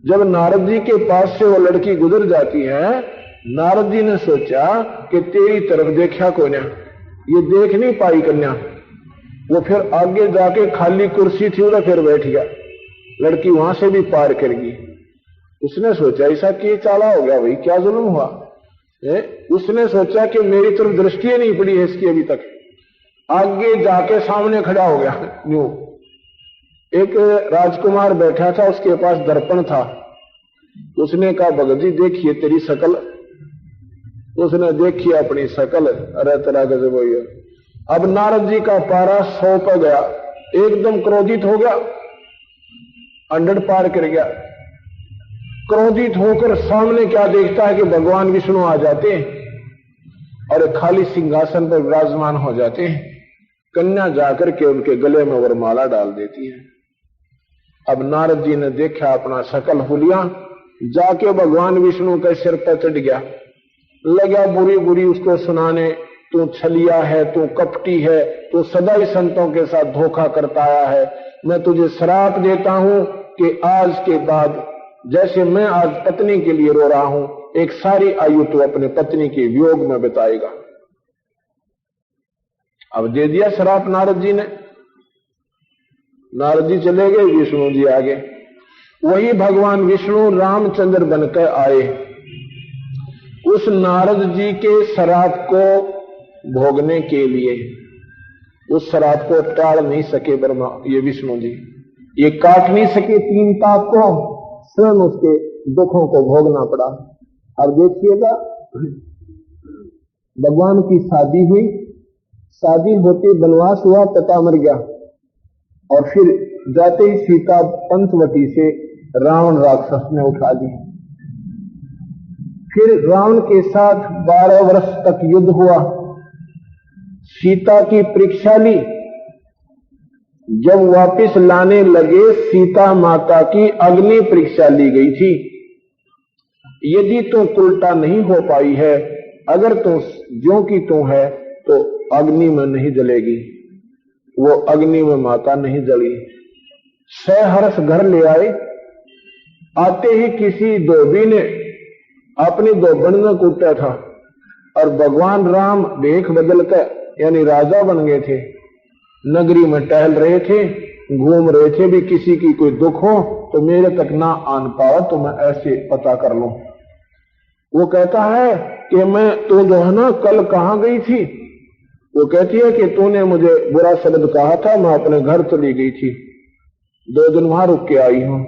Speaker 1: जब नारद जी के पास से वो लड़की गुजर जाती है, नारद जी ने सोचा कि तेरी तरफ देखा को ना, ये देख नहीं पाई कन्या। वो फिर आगे जाके खाली कुर्सी थी उधर फिर बैठ गया, लड़की वहां से भी पार कर गई। उसने सोचा ऐसा कि चाला हो गया भाई, क्या जुल्म हुआ। उसने सोचा कि मेरी तरफ दृष्टि नहीं पड़ी है इसकी अभी तक, आगे जाके सामने खड़ा हो गया। न्यू एक राजकुमार बैठा था, उसके पास दर्पण था। उसने कहा भगत जी देखिए तेरी शकल। उसने देखी अपनी शकल, अरे तेरा गजब हो गया। अब नारद जी का पारा 100 पर गया, एकदम क्रोधित हो गया, 100 पार कर गया। क्रोधित होकर सामने क्या देखता है कि भगवान विष्णु आ जाते हैं और खाली सिंहासन पर विराजमान हो जाते हैं। कन्या जाकर के उनके गले में वरमाला डाल देती है। अब नारद जी ने देखा अपना शकल हुलिया, जाके भगवान विष्णु के सिर पर चढ़ गया, लगा बुरी बुरी उसको सुनाने, तू छलिया है, तू कपटी है, तू सदा ही संतों के साथ धोखा करता आया है। मैं तुझे श्राप देता हूं कि आज के बाद जैसे मैं आज पत्नी के लिए रो रहा हूं, एक सारी आयु तू अपने पत्नी के वियोग में बिताएगा। अब दे दिया श्राप नारद जी ने। नारद जी चले गए, विष्णु जी आगे। वही भगवान विष्णु रामचंद्र बनकर आए। उस नारद जी के श्राप को भोगने के लिए, उस श्राप को टाल नहीं सके ब्रह्मा, ये विष्णु जी, ये काट नहीं सके 3 ताप को, स्वयं उसके दुखों को भोगना पड़ा। अब देखिएगा, भगवान की शादी हुई, शादी होते वनवास हुआ, पिता मर गया, और फिर जाते ही सीता पंचवटी से रावण राक्षस ने उठा ली। फिर रावण के साथ 12 वर्ष तक युद्ध हुआ, सीता की परीक्षा ली। जब वापस लाने लगे, सीता माता की अग्नि परीक्षा ली गई थी। यदि तू उल्टा नहीं हो पाई है, अगर तू ज्यों की तू है, तो अग्नि में नहीं जलेगी। वो अग्नि में माता नहीं जली। सहर्ष घर ले आए। आते ही किसी धोबी ने अपनी धोबन में कूटा था, और भगवान राम देख बदल कर यानी राजा बन गए थे।
Speaker 2: नगरी में टहल रहे थे, घूम रहे थे, भी किसी की कोई दुख हो तो मेरे तक ना आन पाओ तो मैं ऐसे पता कर लूं। वो कहता है कि मैं तो जो है ना कल कहां गई थी? वो कहती है कि तूने मुझे बुरा शब्द कहा था, मैं अपने घर चली गई थी, 2 दिन वहां रुक के आई हूं।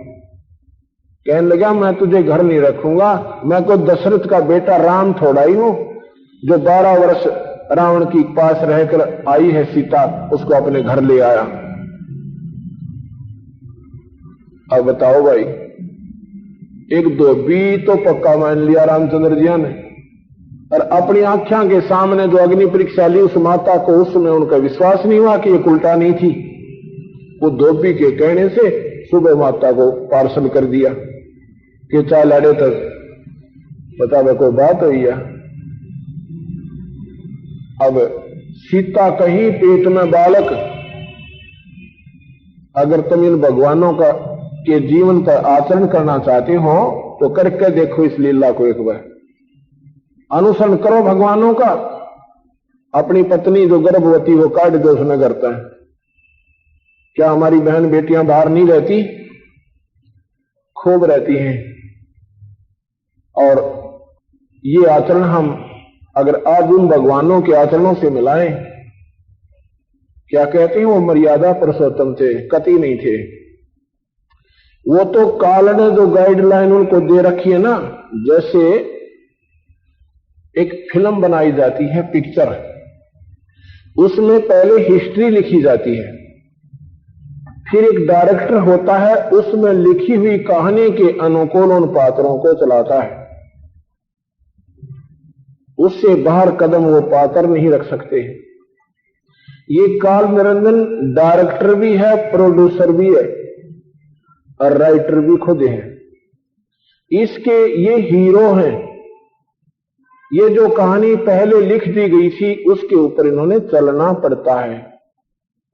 Speaker 2: कहने लगा मैं तुझे घर नहीं रखूंगा, मैं कोई दशरथ का बेटा राम थोड़ा ही हूं जो 12 वर्ष रावण की पास रहकर आई है सीता, उसको अपने घर ले आया। अब बताओ भाई, एक धोबी तो पक्का मान लिया रामचंद्र जी ने, और अपनी आंखों के सामने जो अग्नि परीक्षा ली उस माता को, उसमें उनका विश्वास नहीं हुआ कि ये उल्टा नहीं थी। वो धोबी के कहने से सुबह माता को पार्सल कर दिया कि चाल अड़े तक बता मैं कोई बात हुई है। अब सीता कहीं पेट में बालक, अगर तुम इन भगवानों का के जीवन का आचरण करना चाहते हो तो करके देखो इस लीला को, एक बार अनुसरण करो भगवानों का। अपनी पत्नी जो गर्भवती वो काट दो उसने करता है। क्या हमारी बहन बेटियां बाहर नहीं रहती? खूब रहती हैं। और ये आचरण हम अगर आज उन भगवानों के आचरणों से मिलाएं, क्या कहते हैं वो मर्यादा पुरुषोत्तम थे, कति नहीं थे। वो तो काल ने जो गाइडलाइन उनको दे रखी है ना, जैसे एक फिल्म बनाई जाती है, पिक्चर, उसमें पहले हिस्ट्री लिखी जाती है, फिर एक डायरेक्टर होता है, उसमें लिखी हुई कहानी के अनुकूल उन पात्रों को चलाता है। उससे बाहर कदम वो पात्र नहीं रख सकते। ये काल निरंजन डायरेक्टर भी है, प्रोड्यूसर भी है और राइटर भी खुद है। इसके ये हीरो हैं। ये जो कहानी पहले लिख दी गई थी उसके ऊपर इन्होंने चलना पड़ता है।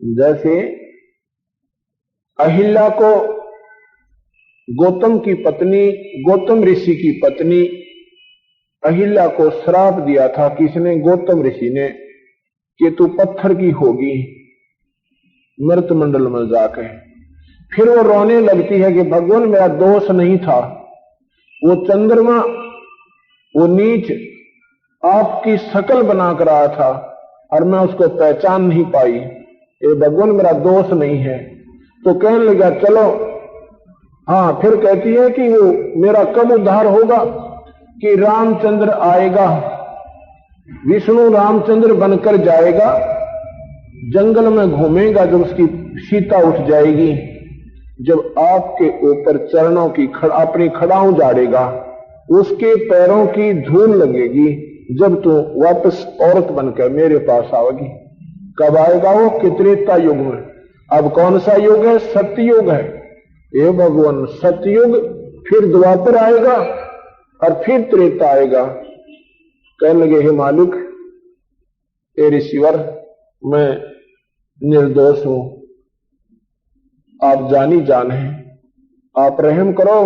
Speaker 2: जैसे अहिल्या को गौतम की पत्नी, गौतम ऋषि की पत्नी अहिल्या को श्राप दिया था किसने? गौतम ऋषि ने, कि तू पत्थर की होगी मृत मंडल में जाकर। फिर वो रोने लगती है कि भगवान मेरा दोष नहीं था, वो चंद्रमा, वो नीच आपकी शकल बनाकर आया था और मैं उसको पहचान नहीं पाई, ये भगवान मेरा दोष नहीं है। तो कहने लगा चलो, हाँ। फिर कहती है कि वो मेरा कब उद्धार होगा? कि रामचंद्र आएगा, विष्णु रामचंद्र बनकर जाएगा, जंगल में घूमेगा, जब उसकी सीता उठ जाएगी, जब आपके ऊपर चरणों की अपनी खड़ाऊं झाड़ेगा, उसके पैरों की धूल लगेगी, जब तू वापस औरत बनकर मेरे पास आएगी। कब आएगा वो? कि त्रेता युग में। अब कौन सा युग है? सत्ययुग है। ये भगवान सत्ययुग, फिर द्वापर आएगा और फिर त्रेता आएगा। कहने लगे हे मालिक, हे ऋषिवर, मैं निर्दोष हूं, आप जानी जान हैं, आप रहम करो,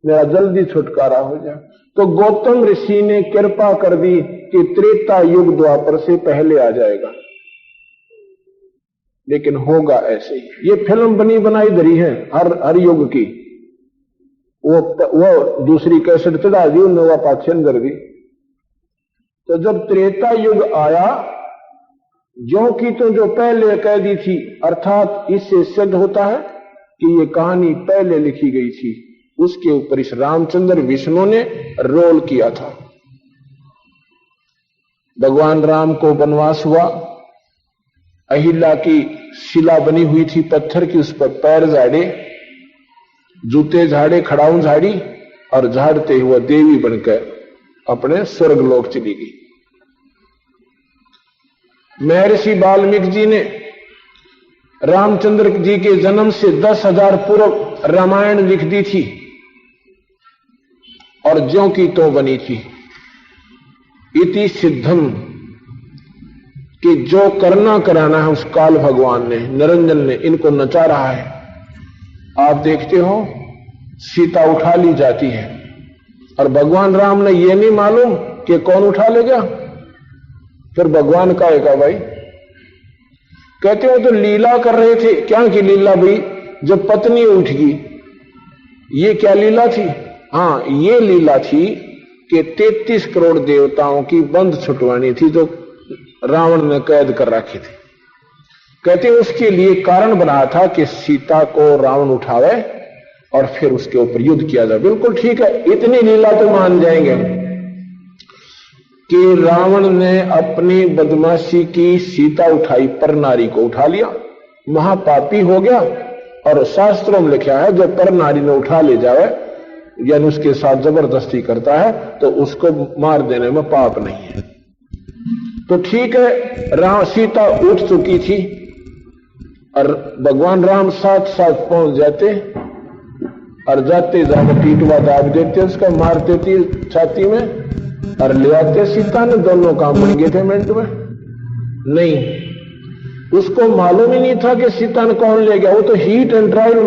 Speaker 2: मेरा जल्दी छुटकारा हो जाए। तो गौतम ऋषि ने कृपा कर दी कि त्रेता युग द्वापर से पहले आ जाएगा। लेकिन होगा ऐसे ही। ये फिल्म बनी बनाई धरी है हर युग की। वो दूसरी कैसेट चढ़ा दी उन्होंने, वह पाक्षण कर दी। तो जब त्रेता युग आया, जो की तो जो पहले कह दी थी, अर्थात इससे सिद्ध होता है कि ये कहानी पहले लिखी गई थी, उसके ऊपर इस रामचंद्र विष्णु ने रोल किया था। भगवान राम को वनवास हुआ, अहिल्या की शिला बनी हुई थी पत्थर की, उस पर पैर झाड़े, जूते झाड़े, खड़ाऊं झाड़ी, और झाड़ते हुए देवी बनकर अपने स्वर्गलोक चली गई। महर्षि वाल्मीकि जी ने रामचंद्र जी के जन्म से 10,000 पूर्व रामायण लिख दी थी और ज्यों की तो बनी थी। इति सिद्धम, कि जो करना कराना है उस काल भगवान ने, निरंजन ने इनको नचा रहा है। आप देखते हो सीता उठा ली जाती है और भगवान राम ने यह नहीं मालूम कि कौन उठा लेगा। फिर भगवान का है भाई, कहते हो तो लीला कर रहे थे। क्या की लीला भाई? जब पत्नी उठ गई, ये क्या लीला थी? हाँ, ये लीला थी कि 33 करोड़ देवताओं की बंद छुटवानी थी जो रावण ने कैद कर रखी थी। कहते उसके लिए कारण बनाया था कि सीता को रावण उठावे और फिर उसके ऊपर युद्ध किया जाए। बिल्कुल ठीक है, इतनी लीला तो मान जाएंगे कि रावण ने अपनी बदमाशी की सीता उठाई, पर नारी को उठा लिया, महापापी हो गया। और शास्त्रों में लिखा है जब पर नारी ने उठा ले जाए, यानी उसके साथ जबरदस्ती करता है, तो उसको मार देने में पाप नहीं है। तो ठीक है, सीता उठ चुकी थी और भगवान राम साथ साथ पहुंच जाते और जाते जाते पीटवा दाब देते, उसका मार देती छाती में और ले आते सीता ने। दोनों काम बन गए थे मिनट में। नहीं, उसको मालूम ही नहीं था कि सीता ने कौन ले गया। वो तो हीट एंड ट्रायल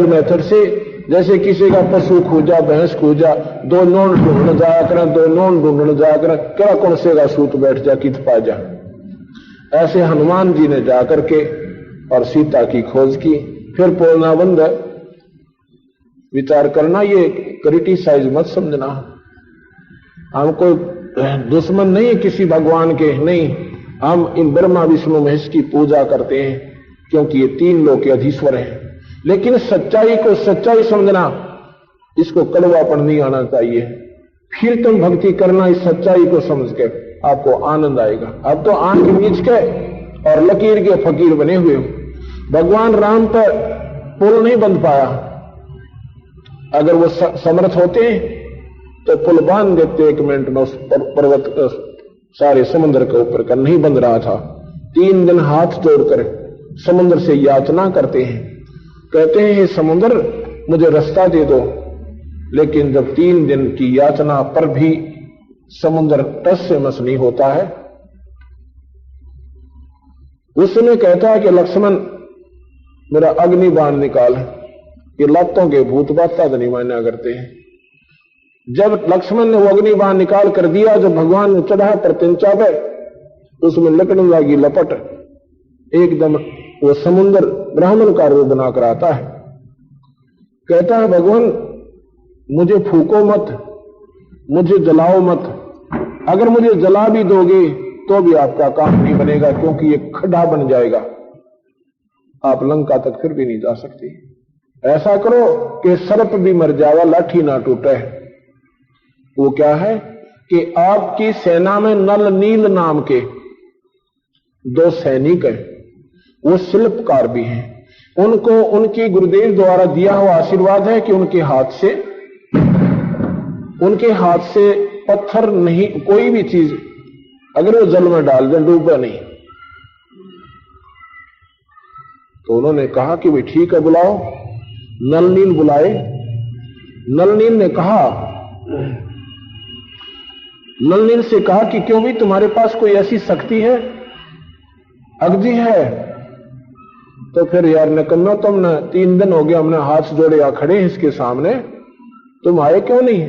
Speaker 2: मेथड से जैसे किसी का पशु खूजा, भैंस खूजा, 2 नोन ढूंढने जाया करें, 2 नोन ढूंढने जाया करें, क्या कौन से का सूत बैठ जा कित पा जा। ऐसे हनुमान जी ने जाकर के और सीता की खोज की। फिर बोलना बंद है, विचार करना, ये क्रिटिसाइज मत समझना। हम कोई दुश्मन नहीं है किसी भगवान के, नहीं। हम इन ब्रह्मा विष्णु महेश की पूजा करते हैं क्योंकि ये 3 लोक के अधीश्वर हैं। लेकिन सच्चाई को सच्चाई समझना, इसको कड़वापन नहीं आना चाहिए। फिर तुम भक्ति करना इस सच्चाई को समझ के, आपको आनंद आएगा। अब तो आंख मीच के और लकीर के फकीर बने हुए हो। भगवान राम पर पुल नहीं बंध पाया। अगर वो समर्थ होते तो पुल बांध देते 1 मिनट में उस पर्वत सारे समुद्र के ऊपर का। नहीं बंध रहा था। 3 दिन हाथ जोड़कर समुद्र से याचना करते हैं, कहते हैं हे समुद्र मुझे रास्ता दे दो। लेकिन जब 3 दिन की याचना पर भी समुद्र टस से मस नहीं होता है, उस समय कहता है कि लक्ष्मण मेरा अग्नि बाण निकाल। ये लातों के भूत बाता तो नहीं मान्या करते हैं। जब लक्ष्मण ने वो अग्नि बाण निकाल कर दिया, जब भगवान ने चढ़ा प्रत्यंचा पे, उसमें लकड़ी लगी लपट, एकदम वो समुद्र ब्राह्मण का रूप बनाकर आता है। कहता है भगवान मुझे फूको मत, मुझे जलाओ मत। अगर मुझे जला भी दोगे तो भी आपका काम नहीं बनेगा, क्योंकि ये खड्डा बन जाएगा, आप लंका तक फिर भी नहीं जा सकते। ऐसा करो कि सर्प भी मर जाएगा, लाठी ना टूटे। वो क्या है कि आपकी सेना में नल नील नाम के 2 सैनिक हैं, वो शिल्पकार भी हैं। उनको उनकी गुरुदेव द्वारा दिया हुआ आशीर्वाद है कि उनके हाथ से पत्थर नहीं, कोई भी चीज अगर वो जल में डाल दे डूबे नहीं। तो उन्होंने कहा कि भाई ठीक है बुलाओ। नल नील बुलाए। नल नील ने कहा, नल नील से कहा कि क्यों भी तुम्हारे पास कोई ऐसी शक्ति है? अगजी है। तो फिर यार निकम्मा, तुमने 3 दिन हो गया हमने हाथ जोड़े या खड़े हैं इसके सामने, तुम आए क्यों नहीं?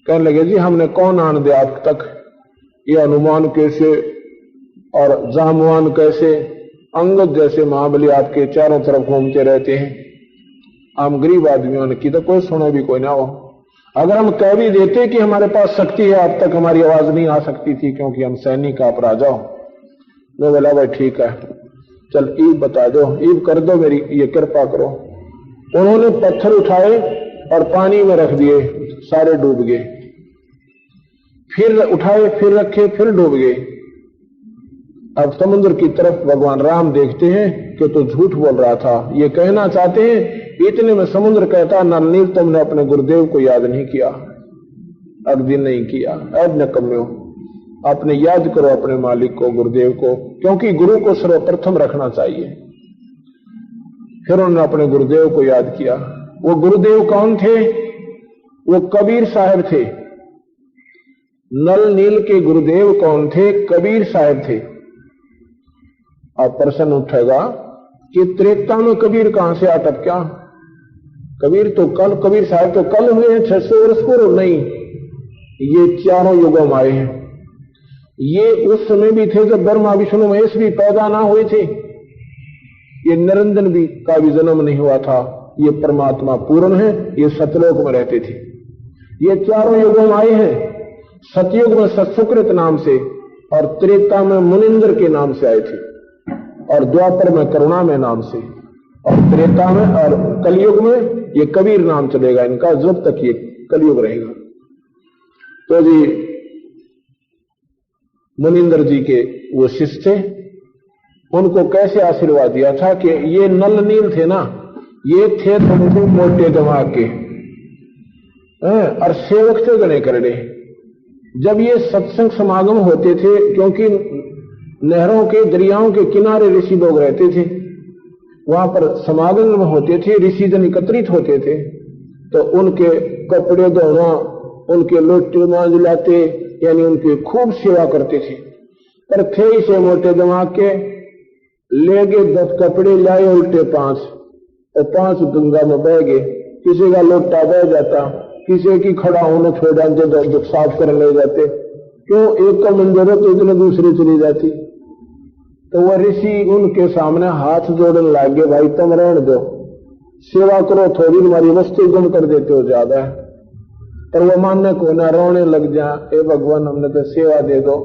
Speaker 2: कहने लगे जी हमने कौन आन दे आप तक, ये हनुमान कैसे और जामवान कैसे, अंगद जैसे महाबली आपके चारों तरफ घूमते रहते हैं। हम गरीब आदमियों ने की तो कोई सुने भी कोई ना हो। अगर हम कह भी देते कि हमारे पास शक्ति है, अब तक हमारी आवाज नहीं आ सकती थी क्योंकि हम सैनिक आप राजा हो। मैं बोला भाई ठीक है, चल ईब बता दो, ईब कर दो, मेरी ये कृपा करो। उन्होंने पत्थर उठाए और पानी में रख दिए, सारे डूब गए। फिर उठाए, फिर रखे, फिर डूब गए। अब समुद्र की तरफ भगवान राम देखते हैं कि तो झूठ बोल रहा था, ये कहना चाहते हैं। इतने में समुद्र कहता नलनील तुमने अपने गुरुदेव को याद नहीं किया, अगदी नहीं किया। अब निकम्मे अपने याद करो अपने मालिक को, गुरुदेव को, क्योंकि गुरु को सर्वप्रथम रखना चाहिए। फिर उन्होंने अपने गुरुदेव को याद किया। वो गुरुदेव कौन थे? वो कबीर साहब थे। नल नील के गुरुदेव कौन थे? कबीर साहब थे। अब प्रश्न उठेगा कि त्रेता में कबीर कहां से अटक क्या? कबीर साहब तो कल हुए हैं 600 वर्ष पूर्व। नहीं, ये चारों युगों में आए हैं। ये उस समय भी थे जब ब्रह्मा विष्णु महेश भी पैदा ना हुए थे। ये निरंजन भी का भी जन्म नहीं हुआ था। ये परमात्मा पूर्ण है, ये सतलोक में रहते थे। ये चारों युगों में आए हैं। सतयुग में सत्सुकृत नाम से और त्रेता में मुनिंद्र के नाम से आए थे और द्वापर में करुणा में नाम से और त्रेता में और कलयुग में ये कबीर नाम चलेगा इनका, जब तक ये कलयुग रहेगा। तो जी मुनिंद्र जी के वो शिष्य थे, उनको कैसे आशीर्वाद दिया था कि ये नल नील थे ना, ये थे तुमको मोटे दिमाग के और सेवक थे गणे करड़े। जब ये सत्संग समागम होते थे, क्योंकि नहरों के दरियाओं के किनारे ऋषि लोग रहते थे, वहां पर समागम होते थे, ऋषि जन एकत्रित होते थे, तो उनके कपड़े धोना, उनके लोटे मांझ लाते, यानी उनकी खूब सेवा करते थे। पर थे इसे मोटे दिमाग के, ले गए 10 कपड़े लाए उल्टे 5 और 5 गंगा में बह गए। किसी का लोटा बह जाता, किसी की खड़ा होने छोड़ जाते, साफ करने ले जाते। क्यों? एक का मन जरूरत तो इतने दूसरी चली जाती। तो वह ऋषि उनके सामने हाथ जोड़ने लग गए, भाई तुम रहने दो, सेवा करो थोड़ी, हमारी वस्तु गुम कर देते हो ज्यादा। पर वो मानने को ना, रोने लग जा, ए भगवान हमने तो सेवा दे दो।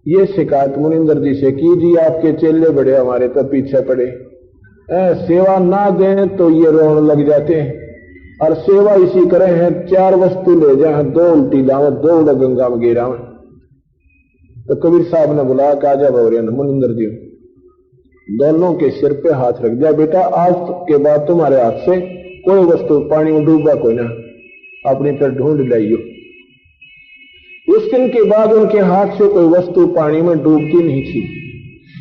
Speaker 2: ये शिकायत मुनिंद्र जी से की, जी आपके चेले बड़े हमारे तो पीछे पड़े, सेवा ना दें तो ये रोने लग जाते हैं, और सेवा इसी करे हैं 4 वस्तु ले जाए, 2 उल्टी लावे, 2 उड़ा गंगा में गिरा। तो कबीर साहब ने बुलाया कि आजा भवरियन, मुनिंद्र जी दोनों के सिर पे हाथ रख दिया, बेटा आज के बाद तुम्हारे हाथ से कोई वस्तु पानी में डूबा कोई ना, अपनी तरफ ढूंढ लाइयो। उस दिन के बाद उनके हाथ से कोई वस्तु पानी में डूबती नहीं थी।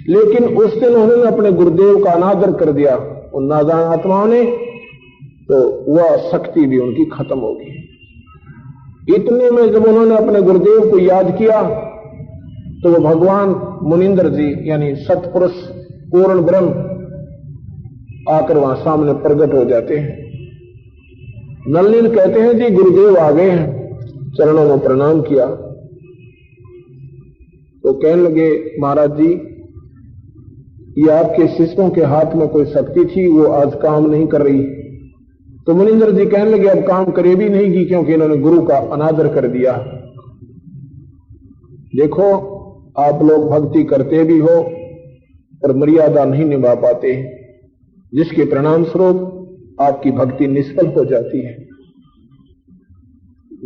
Speaker 2: लेकिन उस दिन उन्होंने अपने गुरुदेव का अनादर कर दिया उन नादान आत्माओं ने, तो वह शक्ति भी उनकी खत्म हो गई। इतने में जब उन्होंने अपने गुरुदेव को याद किया तो वो भगवान मुनिंद्र जी यानी सतपुरुष पूर्ण ब्रह्म आकर वहां सामने प्रकट हो जाते हैं। नलनील कहते हैं जी गुरुदेव आ गए हैं, चरणों में प्रणाम किया। तो कहने लगे महाराज जी ये आपके शिष्यों के हाथ में कोई शक्ति थी, वो आज काम नहीं कर रही। तो मुनिंद्र जी कहने लगे अब काम करे भी नहीं की, क्योंकि इन्होंने गुरु का अनादर कर दिया। देखो आप लोग भक्ति करते भी हो पर मर्यादा नहीं निभा पाते, जिसके परिणाम स्वरूप आपकी भक्ति निष्फल हो जाती है।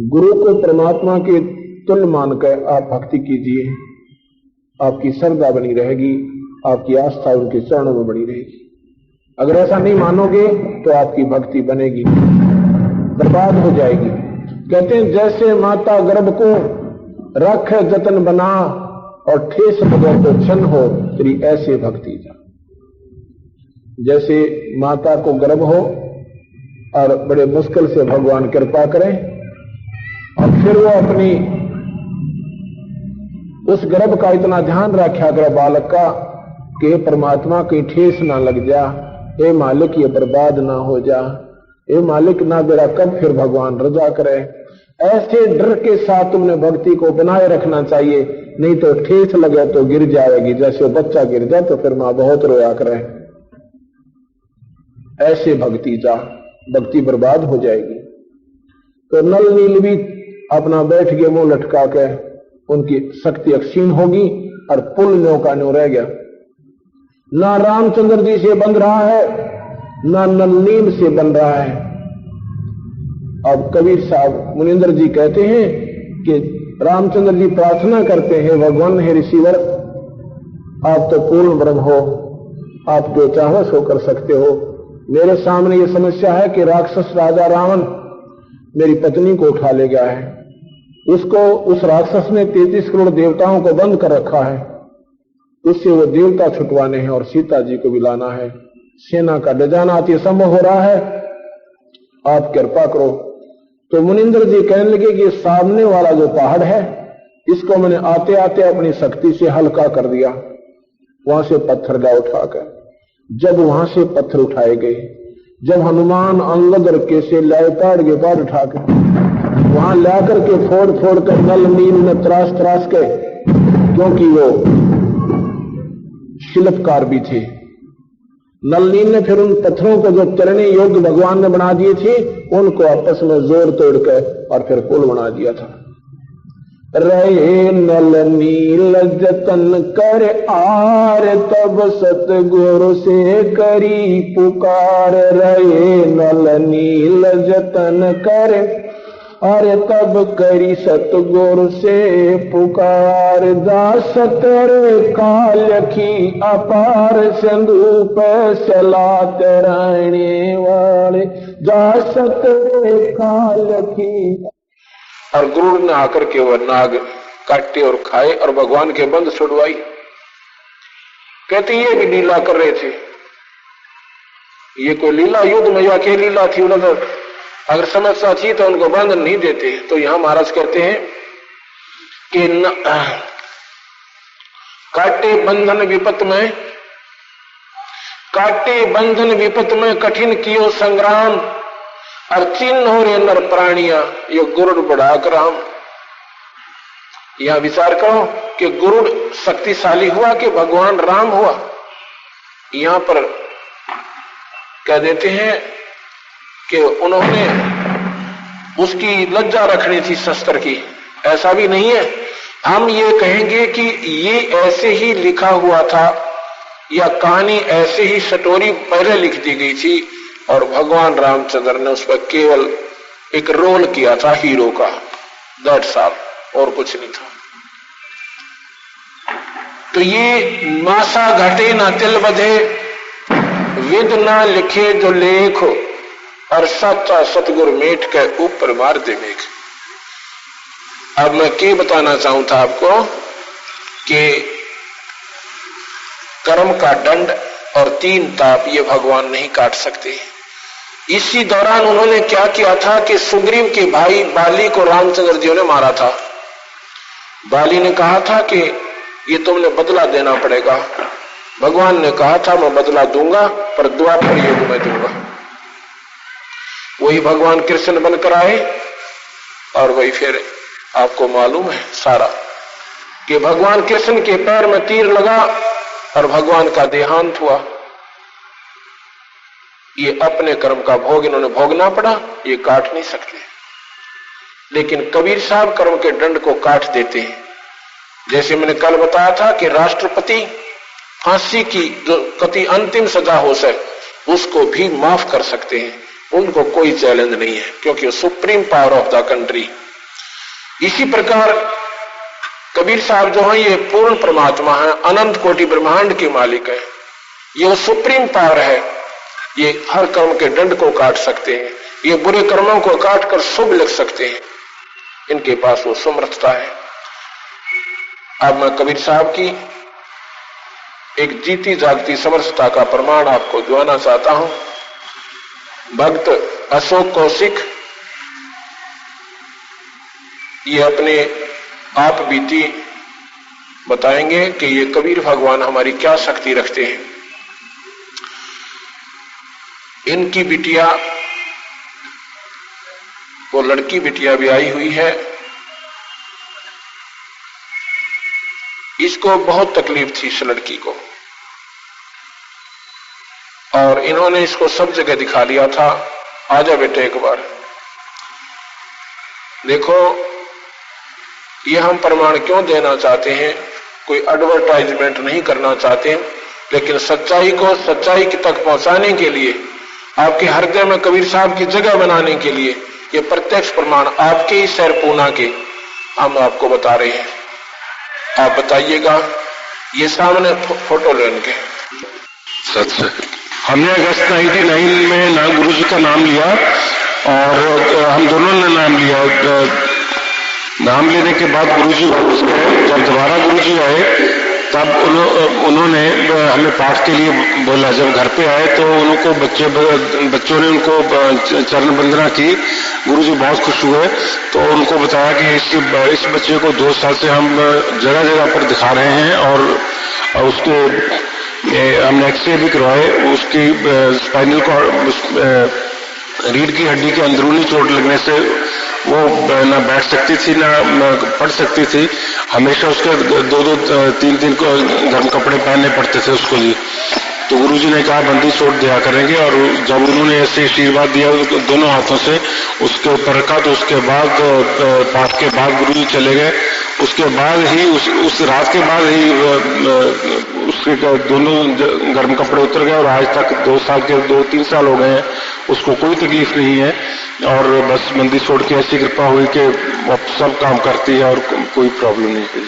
Speaker 2: गुरु को परमात्मा के तुल्य मानकर आप भक्ति कीजिए, आपकी श्रद्धा बनी रहेगी, आपकी आस्था उनके चरणों में बनी रहेगी। अगर ऐसा नहीं मानोगे तो आपकी भक्ति बनेगी, बर्बाद हो जाएगी। कहते हैं जैसे माता गर्भ को रख जतन बना और ठेस लगे तो क्षण हो, तेरी ऐसे भक्ति जा। जैसे माता को गर्भ हो और बड़े मुश्किल से भगवान कृपा करें और फिर वो अपनी उस गर्भ का इतना ध्यान रखा करे बालक का कि परमात्मा कहीं ठेस ना लग जा, ए मालिक ये बर्बाद ना हो जा, ए मालिक ना मेरा कब फिर भगवान रजा करे। ऐसे डर के साथ तुमने भक्ति को बनाए रखना चाहिए, नहीं तो ठेस लगे तो गिर जाएगी। जैसे बच्चा गिर जाए तो फिर मां बहुत रोया करे। ऐसे भक्ति जा, भक्ति बर्बाद हो जाएगी। तो नल नील भी अपना बैठ गए मुंह लटका के, उनकी शक्ति अक्षीण होगी और पुल न्यो का न्यो रह गया। ना रामचंद्र जी से बन रहा है, ना नल नील से बन रहा है। अब कबीर साहब मुनिंद्र जी कहते हैं कि रामचंद्र जी प्रार्थना करते हैं, भगवान हे ऋषिवर आप तो पूर्ण ब्रह्म हो, आप जो चाहो सो कर सकते हो। मेरे सामने ये समस्या है कि राक्षस राजा रावण मेरी पत्नी को उठा ले गया है। उसको उस राक्षस ने 33 करोड़ देवताओं को बंद कर रखा है, उससे वो देवता छुटवाने हैं और सीता जी को भी लाना है। सेना का डजाना अति संभव हो रहा है, आप कृपा करो। तो मुनिंद्र जी कहने लगे कि सामने वाला जो पहाड़ है इसको मैंने आते आते अपनी शक्ति से हल्का कर दिया, वहां से पत्थर ला उठाकर। जब वहां से पत्थर उठाए गए, जब हनुमान अंगद रखे से लाए पहाड़ के पहाड़ उठाकर वहां लाकर के फोड़ फोड़ कर नल नील में त्रास त्रास के, क्योंकि वो शिल्पकार भी थे। नल नील ने फिर उन पत्थरों को जो चलने योग्य भगवान ने बना दिए थे, उनको आपस में जोड़ तोड़ कर और फिर पुल बना दिया था। रहे नल नील जतन कर आर, तब सतगुरु से करी पुकार। रहे नल नील जतन कर, अरे तब करी सतगुरु से पुकार। दास तेरे काल की अपार, सिंधु पे चलाते रहने वाले। दास तेरे काल की।
Speaker 1: और गुरु ने आकर के वह नाग काटे और खाए और भगवान के बंद छुड़वाई। कहते ये भी लीला कर रहे थे। ये कोई लीला युद्ध में या के लीला थी, उन्होंने अगर समस्या थी तो उनको बंद नहीं देते। तो यहां महाराज कहते हैं कि काटे बंधन विपत में, काटे बंधन विपत में कठिन कियो संग्राम। और चिन्ह रे नर प्राणिया, ये गुरुड़ बढ़ाक राम। यहां विचार करो कि गुरुड़ शक्तिशाली हुआ कि भगवान राम हुआ। यहां पर कह देते हैं कि उन्होंने उसकी लज्जा रखनी थी शस्त्र की, ऐसा भी नहीं है। हम ये कहेंगे कि ये ऐसे ही लिखा हुआ था या कहानी ऐसे ही स्टोरी पहले लिख दी गई थी और भगवान रामचंद्र ने उस पर केवल एक रोल किया था हीरो का, दैट्स ऑल, और कुछ नहीं था। तो ये मासा घटे ना तिल बधे, विद ना लिखे जो लेख, और सच्चा सतगुरु मेट के ऊपर मार दे मेघ। अब मैं क्या बताना चाहूं था आपको कि कर्म का दंड और 3 ताप ये भगवान नहीं काट सकते। इसी दौरान उन्होंने क्या किया था कि सुग्रीव के भाई बाली को रामचंद्र जी ने मारा था। बाली ने कहा था कि ये तुमने बदला देना पड़ेगा। भगवान ने कहा था मैं बदला दूंगा पर द्वापर युग में दूंगा। वही भगवान कृष्ण बनकर आए और वही फिर आपको मालूम है सारा कि भगवान कृष्ण के पैर में तीर लगा और भगवान का देहांत हुआ। ये अपने कर्म का भोग इन्होंने भोगना पड़ा, ये काट नहीं सकते। लेकिन कबीर साहब कर्म के दंड को काट देते हैं। जैसे मैंने कल बताया था कि राष्ट्रपति फांसी की जो कति अंतिम सजा हो सके उसको भी माफ कर सकते हैं, उनको कोई चैलेंज नहीं है क्योंकि वो supreme power of the country. इसी प्रकार कबीर साहब जो है ये पूर्ण परमात्मा है, अनंत कोटि ब्रह्मांड के मालिक है, ये वो सुप्रीम पावर है। ये हर कर्म के दंड को काट सकते हैं, ये बुरे कर्मों को काट कर शुभ लिख सकते हैं, इनके पास वो समर्थता है। अब मैं कबीर साहब की एक जीती जागती समर्थता का प्रमाण आपको दिवाना चाहता हूं। भक्त अशोक कौशिक ये अपने आप बीती बताएंगे कि ये कबीर भगवान हमारी क्या शक्ति रखते हैं। इनकी बिटिया, वो लड़की बिटिया भी आई हुई है, इसको बहुत तकलीफ थी इस लड़की को और इन्होंने इसको सब जगह दिखा लिया था। आजा बेटे एक बार देखो, ये हम प्रमाण क्यों देना चाहते हैं, कोई एडवर्टाइजमेंट नहीं करना चाहते, लेकिन सच्चाई को सच्चाई तक पहुंचाने के लिए, आपके हृदय में कबीर साहब की जगह बनाने के लिए ये प्रत्यक्ष प्रमाण आपके ही शहर पूना के हम आपको बता रहे हैं। आप बताइएगा, ये सामने फोटो लेने के
Speaker 3: सच है। हमने अगस्त 99 में नाम गुरु जी का नाम लिया और हम दोनों ने नाम लिया। नाम लेने के बाद गुरु जी वापस गए। जब दोबारा गुरु जी आए तब उन्होंने हमें पाठ के लिए बोला। जब घर पे आए तो उनको बच्चों ने उनको चरण वंदना की। गुरु जी बहुत खुश हुए तो उनको बताया कि इस बच्चे को 2 साल से हम जगह जगह पर दिखा रहे हैं और उसको हमने एक्सरे भी करवाए। उसकी स्पाइनल कॉर्ड रीढ़ की हड्डी के अंदरूनी चोट लगने से वो ना बैठ सकती थी ना पढ़ सकती थी, हमेशा उसके 2-3 गर्म कपड़े पहनने पड़ते थे उसको जी। तो गुरुजी ने कहा बंदी छोड़ दिया करेंगे, और जब उन्होंने ऐसे आशीर्वाद दिया दोनों हाथों से उसके ऊपर रखा, तो उसके बाद पाठ के बाद गुरुजी चले गए। उसके बाद ही उस रात के बाद ही उसके दोनों गर्म कपड़े उतर गए, और आज तक 2-3 साल हो गए हैं, उसको कोई तकलीफ नहीं है। और बस बंदी छोड़ के ऐसी कृपा हुई कि अब सब काम करती है और कोई प्रॉब्लम नहीं है।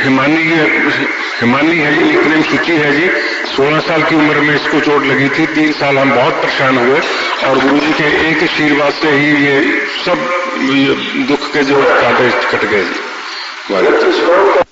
Speaker 3: हिमानी है जी, निकनेम सूची है जी। 16 साल की उम्र में इसको चोट लगी थी, 3 साल हम बहुत परेशान हुए, और गुरुजी के एक आशीर्वाद से ही ये सब दुख के जो कांटे कट गए जी।